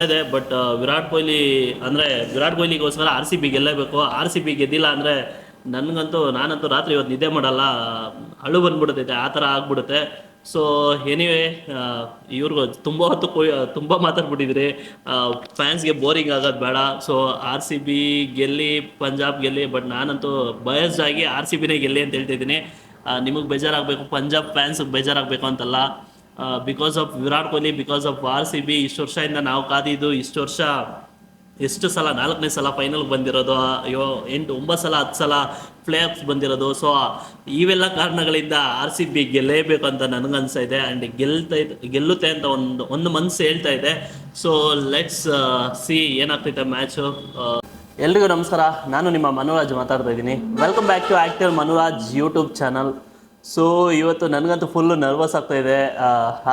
ಇದೆ. ಬಟ್ ವಿರಾಟ್ ಕೊಹ್ಲಿ ಅಂದರೆ ವಿರಾಟ್ ಕೊಹ್ಲಿಗೋಸ್ಕರ ಆರ್ ಸಿ ಬಿ ಗೆಲ್ಲಬೇಕು. ಆರ್ ಸಿ ಬಿ ಗೆದ್ದಿಲ್ಲ ಅಂದರೆ ನಾನಂತೂ ರಾತ್ರಿ ಇವತ್ತು ನಿದ್ದೆ ಮಾಡಲ್ಲ, ಅಳು ಬಂದ್ಬಿಡುತ್ತೈತೆ, ಆ ಥರ ಆಗ್ಬಿಡುತ್ತೆ. ಸೊ ಎನಿವೇ, ಇವ್ರಿಗೂ ತುಂಬ ಮಾತಾಡ್ಬಿಟ್ಟಿದ್ರಿ. ಫ್ಯಾನ್ಸ್ಗೆ ಬೋರಿಂಗ್ ಆಗೋದು ಬೇಡ. ಸೊ ಆರ್ ಸಿ ಬಿ ಗೆಲ್ಲಿ, ಪಂಜಾಬ್ ಗೆಲ್ಲಿ, ಬಟ್ ನಾನಂತೂ ಬಯಸ್ಡ್ ಆಗಿ ಆರ್ ಸಿ ಬಿನೇ ಗೆಲ್ಲಿ ಅಂತ ಹೇಳ್ತಿದ್ದೀನಿ. ನಿಮಗೆ ಬೇಜಾರಾಗಬೇಕು, ಪಂಜಾಬ್ ಫ್ಯಾನ್ಸ್ಗೆ ಬೇಜಾರಾಗಬೇಕು ಅಂತಲ್ಲ. Because of Virat Kohli, because of R C B ಇಷ್ಟು ವರ್ಷದಿಂದ ನಾವು ಕಾದಿದ್ದು, ಇಷ್ಟು ವರ್ಷ ಎಷ್ಟು ಸಲ, 4ನೇ ಸಲ ಫೈನಲ್ಗೆ ಬಂದಿರೋದು, 8-9 ಸಲ 10 ಸಲ ಪ್ಲೇ ಆಫ್ಸ್ ಬಂದಿರೋದು. ಸೊ ಇವೆಲ್ಲ ಕಾರಣಗಳಿಂದ ಆರ್ ಸಿ ಬಿ ಗೆಲ್ಲೇಬೇಕು ಅಂತ ನನಗನ್ಸ್ತಾ ಇದೆ. ಆ್ಯಂಡ್ ಗೆಲ್ಲುತ್ತೆ ಅಂತ ಒಂದು ಮನಸ್ಸು ಹೇಳ್ತಾ ಇದೆ. ಸೊ ಲೆಟ್ಸ್ ಸಿ ಏನಾಗ್ತೈತೆ ಮ್ಯಾಚು. ಎಲ್ರಿಗೂ ನಮಸ್ಕಾರ, ನಾನು ನಿಮ್ಮ ಮನುರಾಜ್ ಮಾತಾಡ್ತಾ ಇದ್ದೀನಿ. Welcome back to actor Manuraj YouTube channel. So ಇವತ್ತು ನನಗಂತೂ ಫುಲ್ಲು ನರ್ವಸ್ ಆಗ್ತಾಯಿದೆ.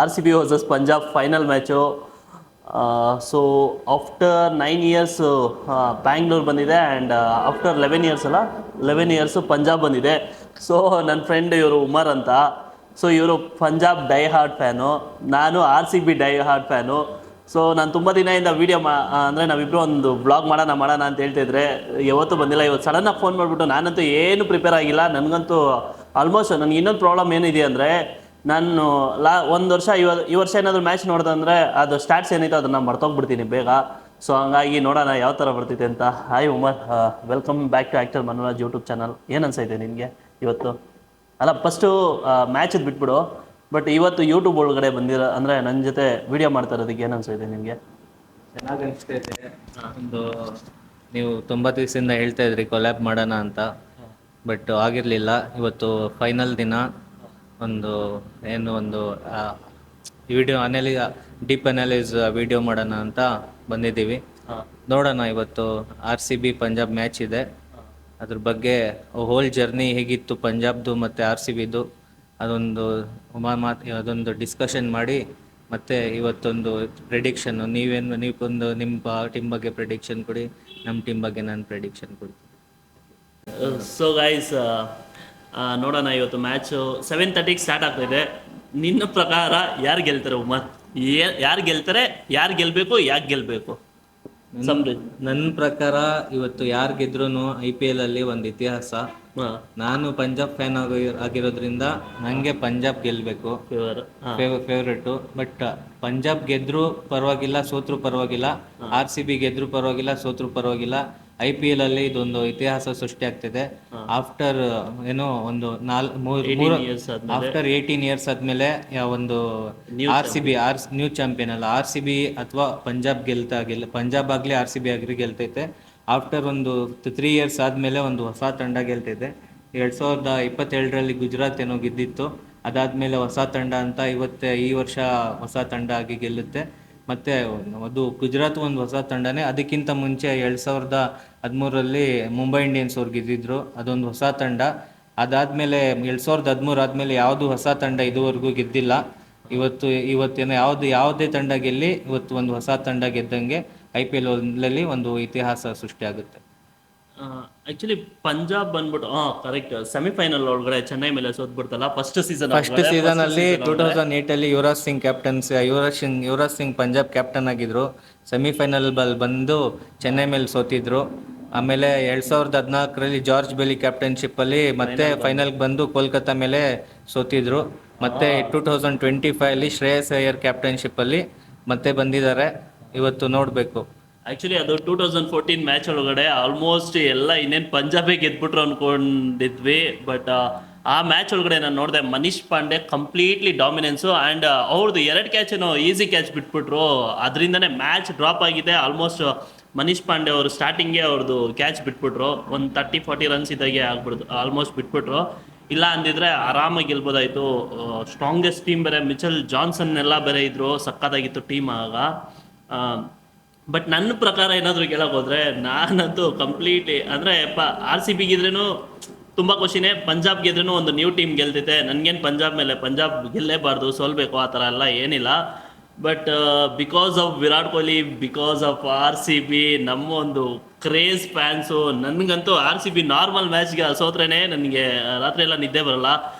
R C B versus Punjab final match. So after 9 years Bangalore ಬಂದಿದೆ, ಆ್ಯಂಡ್ ಆಫ್ಟರ್ 11 ಇಯರ್ಸು ಪಂಜಾಬ್ ಬಂದಿದೆ. ಸೊ ನನ್ನ ಫ್ರೆಂಡ್ ಇವರು ಉಮರ್ ಅಂತ. ಸೊ ಇವರು ಪಂಜಾಬ್ ಡೈ ಹಾರ್ಡ್ ಫ್ಯಾನು, ನಾನು R C B die hard fan. So ನಾನು ತುಂಬ ದಿನದಿಂದ ವೀಡಿಯೋ ಅಂದರೆ ನಾವಿಬ್ಬರು ಒಂದು ಬ್ಲಾಗ್ ಮಾಡೋಣ ಅಂತ ಹೇಳ್ತಿದ್ರೆ ಯಾವತ್ತೂ ಬಂದಿಲ್ಲ. ಇವತ್ತು ಸಡನ್ನಾಗಿ ಫೋನ್ ಮಾಡಿಬಿಟ್ಟು, ನಾನಂತೂ ಏನು ಪ್ರಿಪೇರ್ ಆಗಿಲ್ಲ. ನನಗಂತೂ ಆಲ್ಮೋಸ್ಟ್ ನನಗೆ ಇನ್ನೊಂದು ಪ್ರಾಬ್ಲಮ್ ಏನಿದೆ ಅಂದರೆ, ನಾನು ಒಂದು ವರ್ಷ ಈ ವರ್ಷ ಏನಾದರೂ ಮ್ಯಾಚ್ ನೋಡ್ದಂದರೆ ಅದು ಸ್ಟಾಟ್ಸ್ ಏನಿದೆ ಅದನ್ನು ಮರ್ತೋಗ್ಬಿಡ್ತೀನಿ ಬೇಗ. ಸೊ ಹಂಗಾಗಿ ನೋಡೋಣ ಯಾವ ಥರ ಬರ್ತಿದೆ ಅಂತ. Hi Umar, welcome back to actor Manuraj YouTube channel. ಏನು ಅನ್ಸೈತೆ ನಿನಗೆ ಇವತ್ತು? ಅಲ್ಲ, ಫಸ್ಟು ಮ್ಯಾಚದು ಬಿಟ್ಬಿಡು, ಬಟ್ ಇವತ್ತು ಯೂಟ್ಯೂಬ್ ಒಳಗಡೆ ಬಂದಿರೋ ಅಂದರೆ ನನ್ನ ಜೊತೆ ವಿಡಿಯೋ ಮಾಡ್ತಾ ಇರೋದಕ್ಕೆ ಏನು ಅನ್ಸೈತೆ ನಿಮಗೆ? ಚೆನ್ನಾಗಿ ಅನಿಸ್ತೈತೆ. ಒಂದು ನೀವು ತುಂಬ ದಿವಸದಿಂದ ಹೇಳ್ತಾ ಇದ್ರಿ ಕೊಲ್ಯಾಬ್ ಮಾಡೋಣ ಅಂತ, ಬಟ್ ಆಗಿರಲಿಲ್ಲ. ಇವತ್ತು ಫೈನಲ್ ದಿನ ಒಂದು ವಿಡಿಯೋ ಡೀಪ್ ಅನಾಲಿಸ್ ವಿಡಿಯೋ ಮಾಡೋಣ ಅಂತ ಬಂದಿದ್ದೀವಿ. ನೋಡೋಣ, ಇವತ್ತು R C B Punjab match ಇದೆ. ಅದ್ರ ಬಗ್ಗೆ ಹೋಲ್ ಜರ್ನಿ ಹೇಗಿತ್ತು ಪಂಜಾಬ್ದು ಮತ್ತು ಆರ್ ಸಿ ಬಿದು ಅದೊಂದು ಡಿಸ್ಕಷನ್ ಮಾಡಿ, ಮತ್ತು ಇವತ್ತೊಂದು ಪ್ರೆಡಿಕ್ಷನ್, ನೀವೊಂದು ನಿಮ್ಮ ಟೀಮ್ ಬಗ್ಗೆ ಪ್ರೆಡಿಕ್ಷನ್ ಕೊಡಿ, ನಮ್ಮ ಟೀಮ್ ಬಗ್ಗೆ ನಾನು ಪ್ರೆಡಿಕ್ಷನ್ ಕೊಡ್ತೀನಿ. ಸೊ ಗೈಸ್, ನೋಡೋಣ. ಇವತ್ತು ಮ್ಯಾಚು 7:30ಗೆ ಸ್ಟಾರ್ಟ್ ಆಗ್ತಾಯಿದೆ. ನಿನ್ನ ಪ್ರಕಾರ ಯಾರು ಗೆಲ್ತಾರೆ ಉಮರ್? ಯಾರು ಗೆಲ್ತಾರೆ, ಯಾರು ಗೆಲ್ಲಬೇಕು, ಯಾಕೆ ಗೆಲ್ಲಬೇಕು? ನನ್ನ ಪ್ರಕಾರ ಇವತ್ತು ಯಾರು ಗೆದ್ರೂ IPL ಅಲ್ಲಿ ಒಂದು ಇತಿಹಾಸ. ನಾನು ಪಂಜಾಬ್ ಫ್ಯಾನ್ ಆಗಿರೋದ್ರಿಂದ ನನಗೆ ಪಂಜಾಬ್ ಗೆಲ್ಲಬೇಕು, ಫೇವ್ರೇಟು. ಬಟ್ ಪಂಜಾಬ್ ಗೆದ್ರು ಪರವಾಗಿಲ್ಲ, ಸೋತ್ರು ಪರವಾಗಿಲ್ಲ. ಆರ್ ಸಿ ಬಿ ಗೆದ್ರು ಪರವಾಗಿಲ್ಲ, ಸೋತ್ರು ಪರವಾಗಿಲ್ಲ. IPL ಅಲ್ಲಿ ಇದೊಂದು ಇತಿಹಾಸ ಸೃಷ್ಟಿ ಆಗ್ತಿದೆ. ಆಫ್ಟರ್ ಆಫ್ಟರ್ 18 ಇಯರ್ಸ್ ಆದ್ಮೇಲೆ ಒಂದು R C B new champion ಅಲ್ಲ, ಆರ್ ಸಿ ಬಿ ಅಥವಾ ಪಂಜಾಬ್ ಪಂಜಾಬ್ ಆಗಲಿ ಆರ್ ಸಿ ಬಿ ಆಗಲಿ ಗೆಲ್ತೈತೆ. ಆಫ್ಟರ್ ಒಂದು 3 ಇಯರ್ಸ್ ಆದಮೇಲೆ ಒಂದು ಹೊಸ ತಂಡ ಗೆಲ್ತೈತೆ. 2022ರಲ್ಲಿ ಗುಜರಾತ್ ಏನೋ ಗೆದ್ದಿತ್ತು, ಅದಾದಮೇಲೆ ಹೊಸ ತಂಡ ಅಂತ ಈ ವರ್ಷ ಹೊಸ ತಂಡ ಆಗಿ ಗೆಲ್ಲುತ್ತೆ. ಮತ್ತು ಅದು ಗುಜರಾತ್ ಒಂದು ಹೊಸ ತಂಡನೇ. ಅದಕ್ಕಿಂತ ಮುಂಚೆ 2013ರಲ್ಲಿ ಮುಂಬೈ ಇಂಡಿಯನ್ಸ್ ಅವ್ರು ಗೆದ್ದಿದ್ರು, ಅದೊಂದು ಹೊಸ ತಂಡ. ಅದಾದಮೇಲೆ 2013 ಆದಮೇಲೆ ಯಾವುದು ಹೊಸ ತಂಡ ಇದುವರೆಗೂ ಗೆದ್ದಿಲ್ಲ. ಇವತ್ತೇನೋ ಯಾವುದೇ ತಂಡ ಗೆಲ್ಲಿ ಇವತ್ತು ಒಂದು ಹೊಸ ತಂಡ ಗೆದ್ದಂಗೆ IPL ಅಲ್ಲಿ ಒಂದು ಇತಿಹಾಸ ಸೃಷ್ಟಿಯಾಗುತ್ತೆ. ಆಕ್ಚುಲಿ ಪಂಜಾಬ್ ಬಂದ್ಬಿಟ್ಟು ಕರೆಕ್ಟ್, ಸೆಮಿಫೈನಲ್ ಒಳಗಡೆ ಚೆನ್ನೈ ಮೇಲೆ ಸೋತ್ಬಿಡ್ತಲ್ಲ ಫಸ್ಟ್ ಸೀಸನ್ ಅಲ್ಲಿ 2008 ಯುವರಾಜ್ ಸಿಂಗ್ ಪಂಜಾಬ್ ಕ್ಯಾಪ್ಟನ್ ಆಗಿದ್ರು. ಸೆಮಿಫೈನಲ್ ಬಂದು ಚೆನ್ನೈ ಮೇಲೆ ಸೋತಿದ್ರು. ಆಮೇಲೆ 2014ರಲ್ಲಿ ಜಾರ್ಜ್ ಬೆಲಿ ಕ್ಯಾಪ್ಟನ್ಶಿಪ್ ಅಲ್ಲಿ ಮತ್ತೆ ಫೈನಲ್ಗೆ ಬಂದು ಕೋಲ್ಕತ್ತಾ ಮೇಲೆ ಸೋತಿದ್ರು. ಮತ್ತೆ 2025 ಶ್ರೇಯಸ್ ಅಯ್ಯರ್ ಕ್ಯಾಪ್ಟನ್ಶಿಪ್ ಅಲ್ಲಿ ಮತ್ತೆ ಬಂದಿದ್ದಾರೆ. ಇವತ್ತು ನೋಡಬೇಕು. ಆ್ಯಕ್ಚುಲಿ ಅದು 2014 ಮ್ಯಾಚ್ ಒಳಗಡೆ ಆಲ್ಮೋಸ್ಟ್ ಎಲ್ಲ ಇನ್ನೇನು ಪಂಜಾಬೇ ಗೆದ್ಬಿಟ್ರು ಅಂದ್ಕೊಂಡಿದ್ವಿ. ಬಟ್ ಆ ಮ್ಯಾಚ್ ಒಳಗಡೆ ನಾನು ನೋಡಿದೆ, ಮನೀಶ್ ಪಾಂಡೆ ಕಂಪ್ಲೀಟ್ಲಿ ಡಾಮಿನೆನ್ಸು. ಆ್ಯಂಡ್ ಅವ್ರದ್ದು 2 ಕ್ಯಾಚೇನೋ ಈಸಿ ಕ್ಯಾಚ್ ಬಿಟ್ಬಿಟ್ರು, ಅದರಿಂದನೇ ಮ್ಯಾಚ್ ಡ್ರಾಪ್ ಆಗಿದೆ. ಆಲ್ಮೋಸ್ಟ್ ಮನೀಶ್ ಪಾಂಡೆ ಅವರು ಸ್ಟಾರ್ಟಿಂಗೇ ಅವ್ರದ್ದು ಕ್ಯಾಚ್ ಬಿಟ್ಬಿಟ್ರು. ಒಂದು 30-40 ರನ್ಸ್ ಇದ್ದಾಗೆ ಆಗ್ಬಿಡ್ತು, ಆಲ್ಮೋಸ್ಟ್ ಬಿಟ್ಬಿಟ್ರು. ಇಲ್ಲ ಅಂದಿದ್ರೆ ಆರಾಮಾಗಿ ಗೆಲ್ಬೋದಾಯಿತು. ಸ್ಟ್ರಾಂಗೆಸ್ಟ್ ಟೀಮ್ ಬೇರೆ, ಮಿಚೆಲ್ ಜಾನ್ಸನ್ ಎಲ್ಲ ಬೇರೆ ಇದ್ದರು, ಸಕ್ಕತ್ತಾಗಿತ್ತು ಟೀಮ್ ಆಗ. ಬಟ್ ನನ್ನ ಪ್ರಕಾರ ಏನಾದರೂ ಕೇಳೋಕೆ ಹೋದರೆ ನಾನಂತೂ ಕಂಪ್ಲೀಟ್ಲಿ ಅಂದರೆ ಆರ್ ಸಿ ಬಿ ಗೆದ್ರೂ ತುಂಬ ಖುಷಿನೇ, ಪಂಜಾಬ್ ಗೆದ್ರೂ ಒಂದು ನ್ಯೂ ಟೀಮ್ ಗೆಲ್ತೈತೆ. ನನಗೇನು ಪಂಜಾಬ್ ಗೆಲ್ಲೇಬಾರ್ದು, ಸೋಲ್ಬೇಕು ಆ ಥರ ಎಲ್ಲ ಏನಿಲ್ಲ. But because of Virat Kohli, because of R C B, ನಮ್ಮ ಒಂದು ಕ್ರೇಜ್ ಫ್ಯಾನ್ಸು, ನನಗಂತೂ ಆರ್ ಸಿ ಬಿ ನಾರ್ಮಲ್ ಮ್ಯಾಚ್ಗೆ ಸೋತ್ರೇನೆ ನನಗೆ ರಾತ್ರಿ ಎಲ್ಲ ನಿದ್ದೆ ಬರೋಲ್ಲ.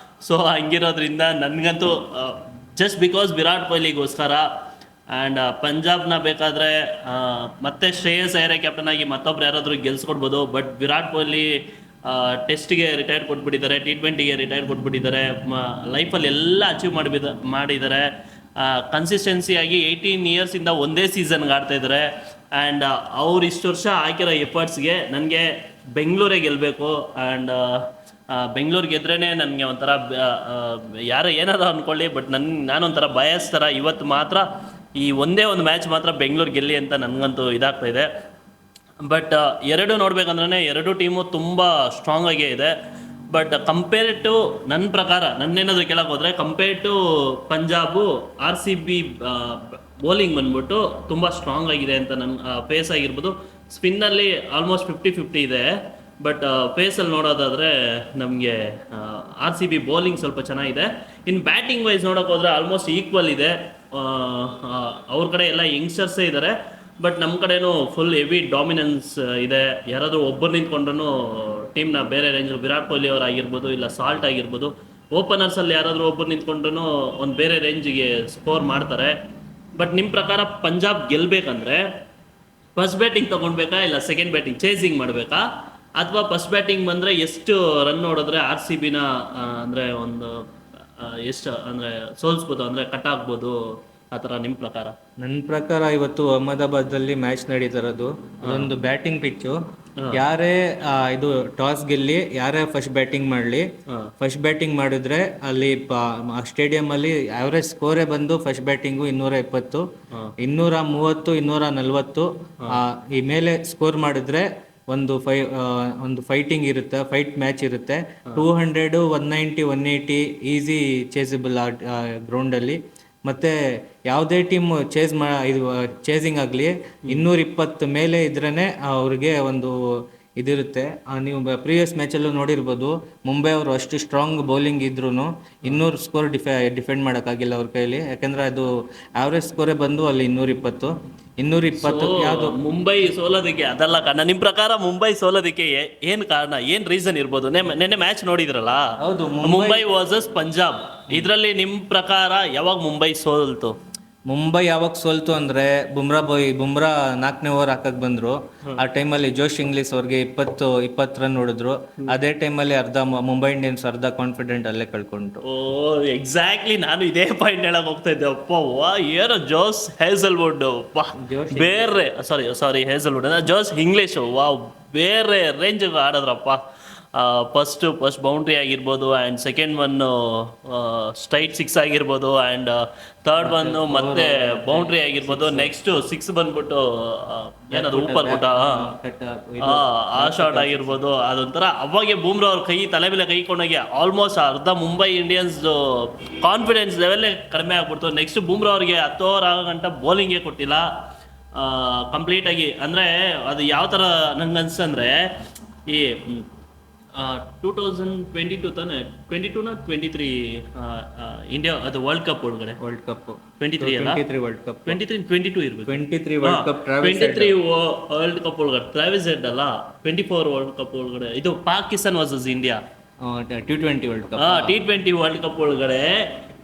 ಸೊ ಹಂಗಿರೋದ್ರಿಂದ ನನಗಂತೂ ಜಸ್ಟ್ ಬಿಕಾಸ್ ವಿರಾಟ್ ಕೊಹ್ಲಿಗೋಸ್ಕರ ಆ್ಯಂಡ್ ಪಂಜಾಬ್ನ ಬೇಕಾದರೆ ಮತ್ತೆ ಶ್ರೇಯಸ್ ಅಯ್ಯರ್ ಕ್ಯಾಪ್ಟನ್ ಆಗಿ ಮತ್ತೊಬ್ರು ಯಾರಾದರೂ ಗೆಲ್ಸ್ಕೊಡ್ಬೋದು. ಬಟ್ ವಿರಾಟ್ ಕೊಹ್ಲಿ ಟೆಸ್ಟ್ಗೆ ರಿಟೈರ್ ಕೊಟ್ಬಿಟ್ಟಿದ್ದಾರೆ, T20ಗೆ ರಿಟೈರ್ ಕೊಟ್ಬಿಟ್ಟಿದ್ದಾರೆ, ಲೈಫಲ್ಲಿ ಎಲ್ಲ ಅಚೀವ್ ಮಾಡಿದ್ದಾರೆ. ಕನ್ಸಿಸ್ಟೆನ್ಸಿಯಾಗಿ 18 ಇಯರ್ಸಿಂದ ಒಂದೇ ಸೀಸನ್ಗೆ ಆಡ್ತಾ ಇದ್ದಾರೆ. ಆ್ಯಂಡ್ ಅವ್ರು ಇಷ್ಟು ವರ್ಷ ಹಾಕಿರೋ ಎಫರ್ಟ್ಸ್ಗೆ ನನಗೆ ಬೆಂಗಳೂರೇ ಗೆಲ್ಲಬೇಕು. ಆ್ಯಂಡ್ ಬೆಂಗಳೂರು ಗೆದ್ರೇ ನನಗೆ ಒಂಥರ ಯಾರು ಏನಾದ್ರು ಅಂದ್ಕೊಳ್ಳಿ, ಬಟ್ ನಾನೊಂಥರ ಬಯಸ್ ಥರ ಇವತ್ತು ಮಾತ್ರ ಈ ಒಂದೇ ಒಂದು ಮ್ಯಾಚ್ ಮಾತ್ರ ಬೆಂಗಳೂರು ಗೆಲ್ಲಿ ಅಂತ ನನಗಂತೂ ಇದಾಗ್ತಾ ಇದೆ. ಬಟ್ ಎರಡು ನೋಡ್ಬೇಕಂದ್ರೆ ಎರಡು ಟೀಮು ತುಂಬ ಸ್ಟ್ರಾಂಗ್ ಆಗೇ ಇದೆ. ಬಟ್ ಕಂಪೇರ್ ಟು ನನ್ನ ಪ್ರಕಾರ ನನ್ನೇನಾದರೂ ಕೇಳಕ್ಕೆ ಹೋದರೆ compare to Punjab RCB bowling ಬಂದ್ಬಿಟ್ಟು ತುಂಬ ಸ್ಟ್ರಾಂಗ್ ಆಗಿದೆ ಅಂತ ನನ್ನ ಪೇಸ್ ಆಗಿರ್ಬೋದು. ಸ್ಪಿನ್ನಲ್ಲಿ ಆಲ್ಮೋಸ್ಟ್ 50-50 ಇದೆ. ಬಟ್ ಪೇಸಲ್ಲಿ ನೋಡೋದಾದರೆ ನಮಗೆ RCB ಬೌಲಿಂಗ್ ಸ್ವಲ್ಪ ಚೆನ್ನಾಗಿದೆ. ಇನ್ನು ಬ್ಯಾಟಿಂಗ್ ವೈಸ್ ನೋಡೋಕೆ ಹೋದರೆ ಆಲ್ಮೋಸ್ಟ್ ಈಕ್ವಲ್ ಇದೆ. ಅವ್ರ ಕಡೆ ಎಲ್ಲ ಯಂಗ್ಸ್ಟರ್ಸೇ ಇದ್ದಾರೆ. ಬಟ್ ನಮ್ಮ ಕಡೆನೂ ಫುಲ್ ಹೆವಿ ಡಾಮಿನೆನ್ಸ್ ಇದೆ. ಯಾರಾದರೂ ಒಬ್ಬರು ನಿಂತ್ಕೊಂಡ್ರೂ ಟೀಮ್ನ ಬೇರೆ ರೇಂಜ್, ವಿರಾಟ್ ಕೊಹ್ಲಿ ಅವ್ರು ಆಗಿರ್ಬೋದು, ಇಲ್ಲ ಸಾಲ್ಟ್ ಆಗಿರ್ಬೋದು, ಓಪನರ್ಸಲ್ಲಿ ಯಾರಾದರೂ ಒಬ್ಬರು ನಿಂತ್ಕೊಂಡ್ರೂ ಒಂದು ಬೇರೆ ರೇಂಜಿಗೆ ಸ್ಕೋರ್ ಮಾಡ್ತಾರೆ. ಬಟ್ ನಿಮ್ಮ ಪ್ರಕಾರ ಪಂಜಾಬ್ ಗೆಲ್ಲಬೇಕಂದ್ರೆ ಫಸ್ಟ್ ಬ್ಯಾಟಿಂಗ್ ತೊಗೊಳ್ಬೇಕಾ ಇಲ್ಲ ಸೆಕೆಂಡ್ ಬ್ಯಾಟಿಂಗ್ ಚೇಸಿಂಗ್ ಮಾಡಬೇಕಾ, ಅಥವಾ ಫಸ್ಟ್ ಬ್ಯಾಟಿಂಗ್ ಬಂದರೆ ಎಷ್ಟು ರನ್ ನೋಡಿದ್ರೆ RCBನ ಅಂದರೆ ಒಂದು ಎಷ್ಟು ಅಂದರೆ ಸೋಲ್ಸ್ಬೋದು, ಅಂದರೆ ಕಟ್ ಆಗ್ಬೋದು, ಆ ಥರ ನಿಮ್ಮ ಪ್ರಕಾರ? ನನ್ನ ಪ್ರಕಾರ ಇವತ್ತು ಅಹಮದಾಬಾದಲ್ಲಿ ಮ್ಯಾಚ್ ನಡೀತಿರೋದು ಅದೊಂದು ಬ್ಯಾಟಿಂಗ್ ಪಿಚ್ಚು. ಯಾರೇ ಇದು ಟಾಸ್ ಗೆಲ್ಲಿ ಯಾರೇ ಫಸ್ಟ್ ಬ್ಯಾಟಿಂಗ್ ಮಾಡಲಿ, ಫಸ್ಟ್ ಬ್ಯಾಟಿಂಗ್ ಮಾಡಿದ್ರೆ ಅಲ್ಲಿ ಸ್ಟೇಡಿಯಂ ಅಲ್ಲಿ ಆವರೇಜ್ ಸ್ಕೋರೇ ಬಂದು ಫಸ್ಟ್ ಬ್ಯಾಟಿಂಗು 220, 230, 240 ಈ ಮೇಲೆ ಸ್ಕೋರ್ ಮಾಡಿದ್ರೆ ಒಂದು ಫೈಟಿಂಗ್ ಇರುತ್ತೆ, ಫೈಟ್ ಮ್ಯಾಚ್ ಇರುತ್ತೆ. 200, 190, 180 ಈಸಿ ಚೇಸಬಲ್ ಗ್ರೌಂಡಲ್ಲಿ. ಮತ್ತು ಯಾವುದೇ ಟೀಮ್ ಚೇಸಿಂಗ್ ಆಗಲಿ 220 ಮೇಲೆ ಇದ್ರೇ ಅವ್ರಿಗೆ ಒಂದು ಇದಿರುತ್ತೆ. ನೀವು ಪ್ರೀವಿಯಸ್ ಮ್ಯಾಚಲ್ಲೂ ನೋಡಿರ್ಬೋದು, ಮುಂಬೈ ಅವರು ಅಷ್ಟು ಸ್ಟ್ರಾಂಗ್ ಬೌಲಿಂಗ್ ಇದ್ರೂ 200 ಸ್ಕೋರ್ ಡಿಫೆಂಡ್ ಮಾಡೋಕ್ಕಾಗಿಲ್ಲ ಅವ್ರ ಕೈಲಿ. ಯಾಕೆಂದರೆ ಅದು ಆವ್ರೇಜ್ ಸ್ಕೋರೇ ಬಂದು ಅಲ್ಲಿ 220 ಯಾವುದು ಮುಂಬೈ ಸೋಲೋದಕ್ಕೆ ಅದಲ್ಲ ಕಾರಣ. ನಿಮ್ಮ ಪ್ರಕಾರ ಮುಂಬೈ ಸೋಲೋದಕ್ಕೆ ಏನು ಕಾರಣ, ಏನು ರೀಸನ್ ಇರ್ಬೋದು? ನೆನ್ನೆ ಮ್ಯಾಚ್ ನೋಡಿದ್ರಲ್ಲ, ಹೌದು, ಮುಂಬೈ ವರ್ಸಸ್ ಪಂಜಾಬ್, ಇದರಲ್ಲಿ ನಿಮ್ಮ ಪ್ರಕಾರ ಯಾವಾಗ ಮುಂಬೈ ಸೋಲ್ತು? ಮುಂಬೈ ಯಾವಾಗ ಸೋಲ್ತು ಅಂದರೆ ಬುಮ್ರಾ 4ನೇ ಓವರ್ ಹಾಕಕ್ಕೆ ಬಂದರು. ಆ ಟೈಮಲ್ಲಿ ಜೋಶ್ ಇಂಗ್ಲಿಸ್ ಅವ್ರಿಗೆ 20 ರನ್ ಹೊಡೆದ್ರು. ಅದೇ ಟೈಮಲ್ಲಿ ಮುಂಬೈ ಇಂಡಿಯನ್ಸ್ ಅರ್ಧ ಕಾನ್ಫಿಡೆಂಟ್ ಅಲ್ಲೇ ಕಳ್ಕೊಂಡ್ರು. ಎಕ್ಸಾಕ್ಟ್ಲಿ ನಾನು ಇದೇ ಪಾಯಿಂಟ್ ಹೇಳಕ್ ಹೋಗ್ತಾ ಇದ್ದೆ. ಅಪ್ಪ ಏನೋ ಜೋಸ್ ಹೇಸಲ್ವುಡ್ ಬೇರೆ ಸಾರಿ ಹೇಸಲ್ವುಡ್ ಜೋಸ್ ಇಂಗ್ಲಿಷ್ ಬೇರೆ ರೇಂಜಿಗೆ ಆಡಿದ್ರಪ್ಪ. ಫಸ್ಟ್ ಬೌಂಡ್ರಿ ಆಗಿರ್ಬೋದು, ಆ್ಯಂಡ್ ಸೆಕೆಂಡ್ ಒನ್ನು ಸ್ಟ್ರೈಟ್ 6 ಆಗಿರ್ಬೋದು, ಆ್ಯಂಡ್ ಥರ್ಡ್ ಒನ್ನು ಮತ್ತೆ ಬೌಂಡ್ರಿ ಆಗಿರ್ಬೋದು, ನೆಕ್ಸ್ಟ್ 6 ಬಂದ್ಬಿಟ್ಟು ಏನದು ಊಪರ್ ಊಟ ಆ ಶಾಟ್ ಆಗಿರ್ಬೋದು. ಅದೊಂಥರ ಅವಾಗೆ ಬೂಮ್ರಾ ಅವ್ರ ತಲೆ ಮೇಲೆ ಕೈಕೊಂಡೋಗಿ ಆಲ್ಮೋಸ್ಟ್ ಅರ್ಧ ಮುಂಬೈ ಇಂಡಿಯನ್ಸ್ ಕಾನ್ಫಿಡೆನ್ಸ್ ಲೆವೆಲ್ಲೇ ಕಡಿಮೆ ಆಗ್ಬಿಡ್ತು. ನೆಕ್ಸ್ಟ್ ಬೂಮ್ರಾ ಅವ್ರಿಗೆ 10 ಓವರ್ ಆಗೋ ಗಂಟ ಬೌಲಿಂಗೇ ಕೊಟ್ಟಿಲ್ಲ ಕಂಪ್ಲೀಟಾಗಿ. ಅಂದರೆ ಅದು ಯಾವ ಥರ ನಂಗೆ ಅನ್ಸಂದ್ರೆ ಈ 2022 ತಾನೆ, 22ನ 23 ಇಂಡಿಯಾ ಅದು ವರ್ಲ್ಡ್ ಕಪ್ ಒಳಗಡೆ, ವರ್ಲ್ಡ್ ಕಪ್ 23 ಅಲ್ಲ, 22 ಇರ್ಬೇಕು, 23 ವರ್ಲ್ಡ್ ಕಪ್ 23 ವರ್ಲ್ಡ್ ಕಪ್ ಒಳಗಡೆ ಟ್ರಾವಿಸ್ ಹೆಡ್ ಅಲ್ಲ, 24 ವರ್ಲ್ಡ್ ಕಪ್ ಒಳಗಡೆ ಇದು Pakistan versus India T20 world cup, T20 world cup ಒಳಗಡೆ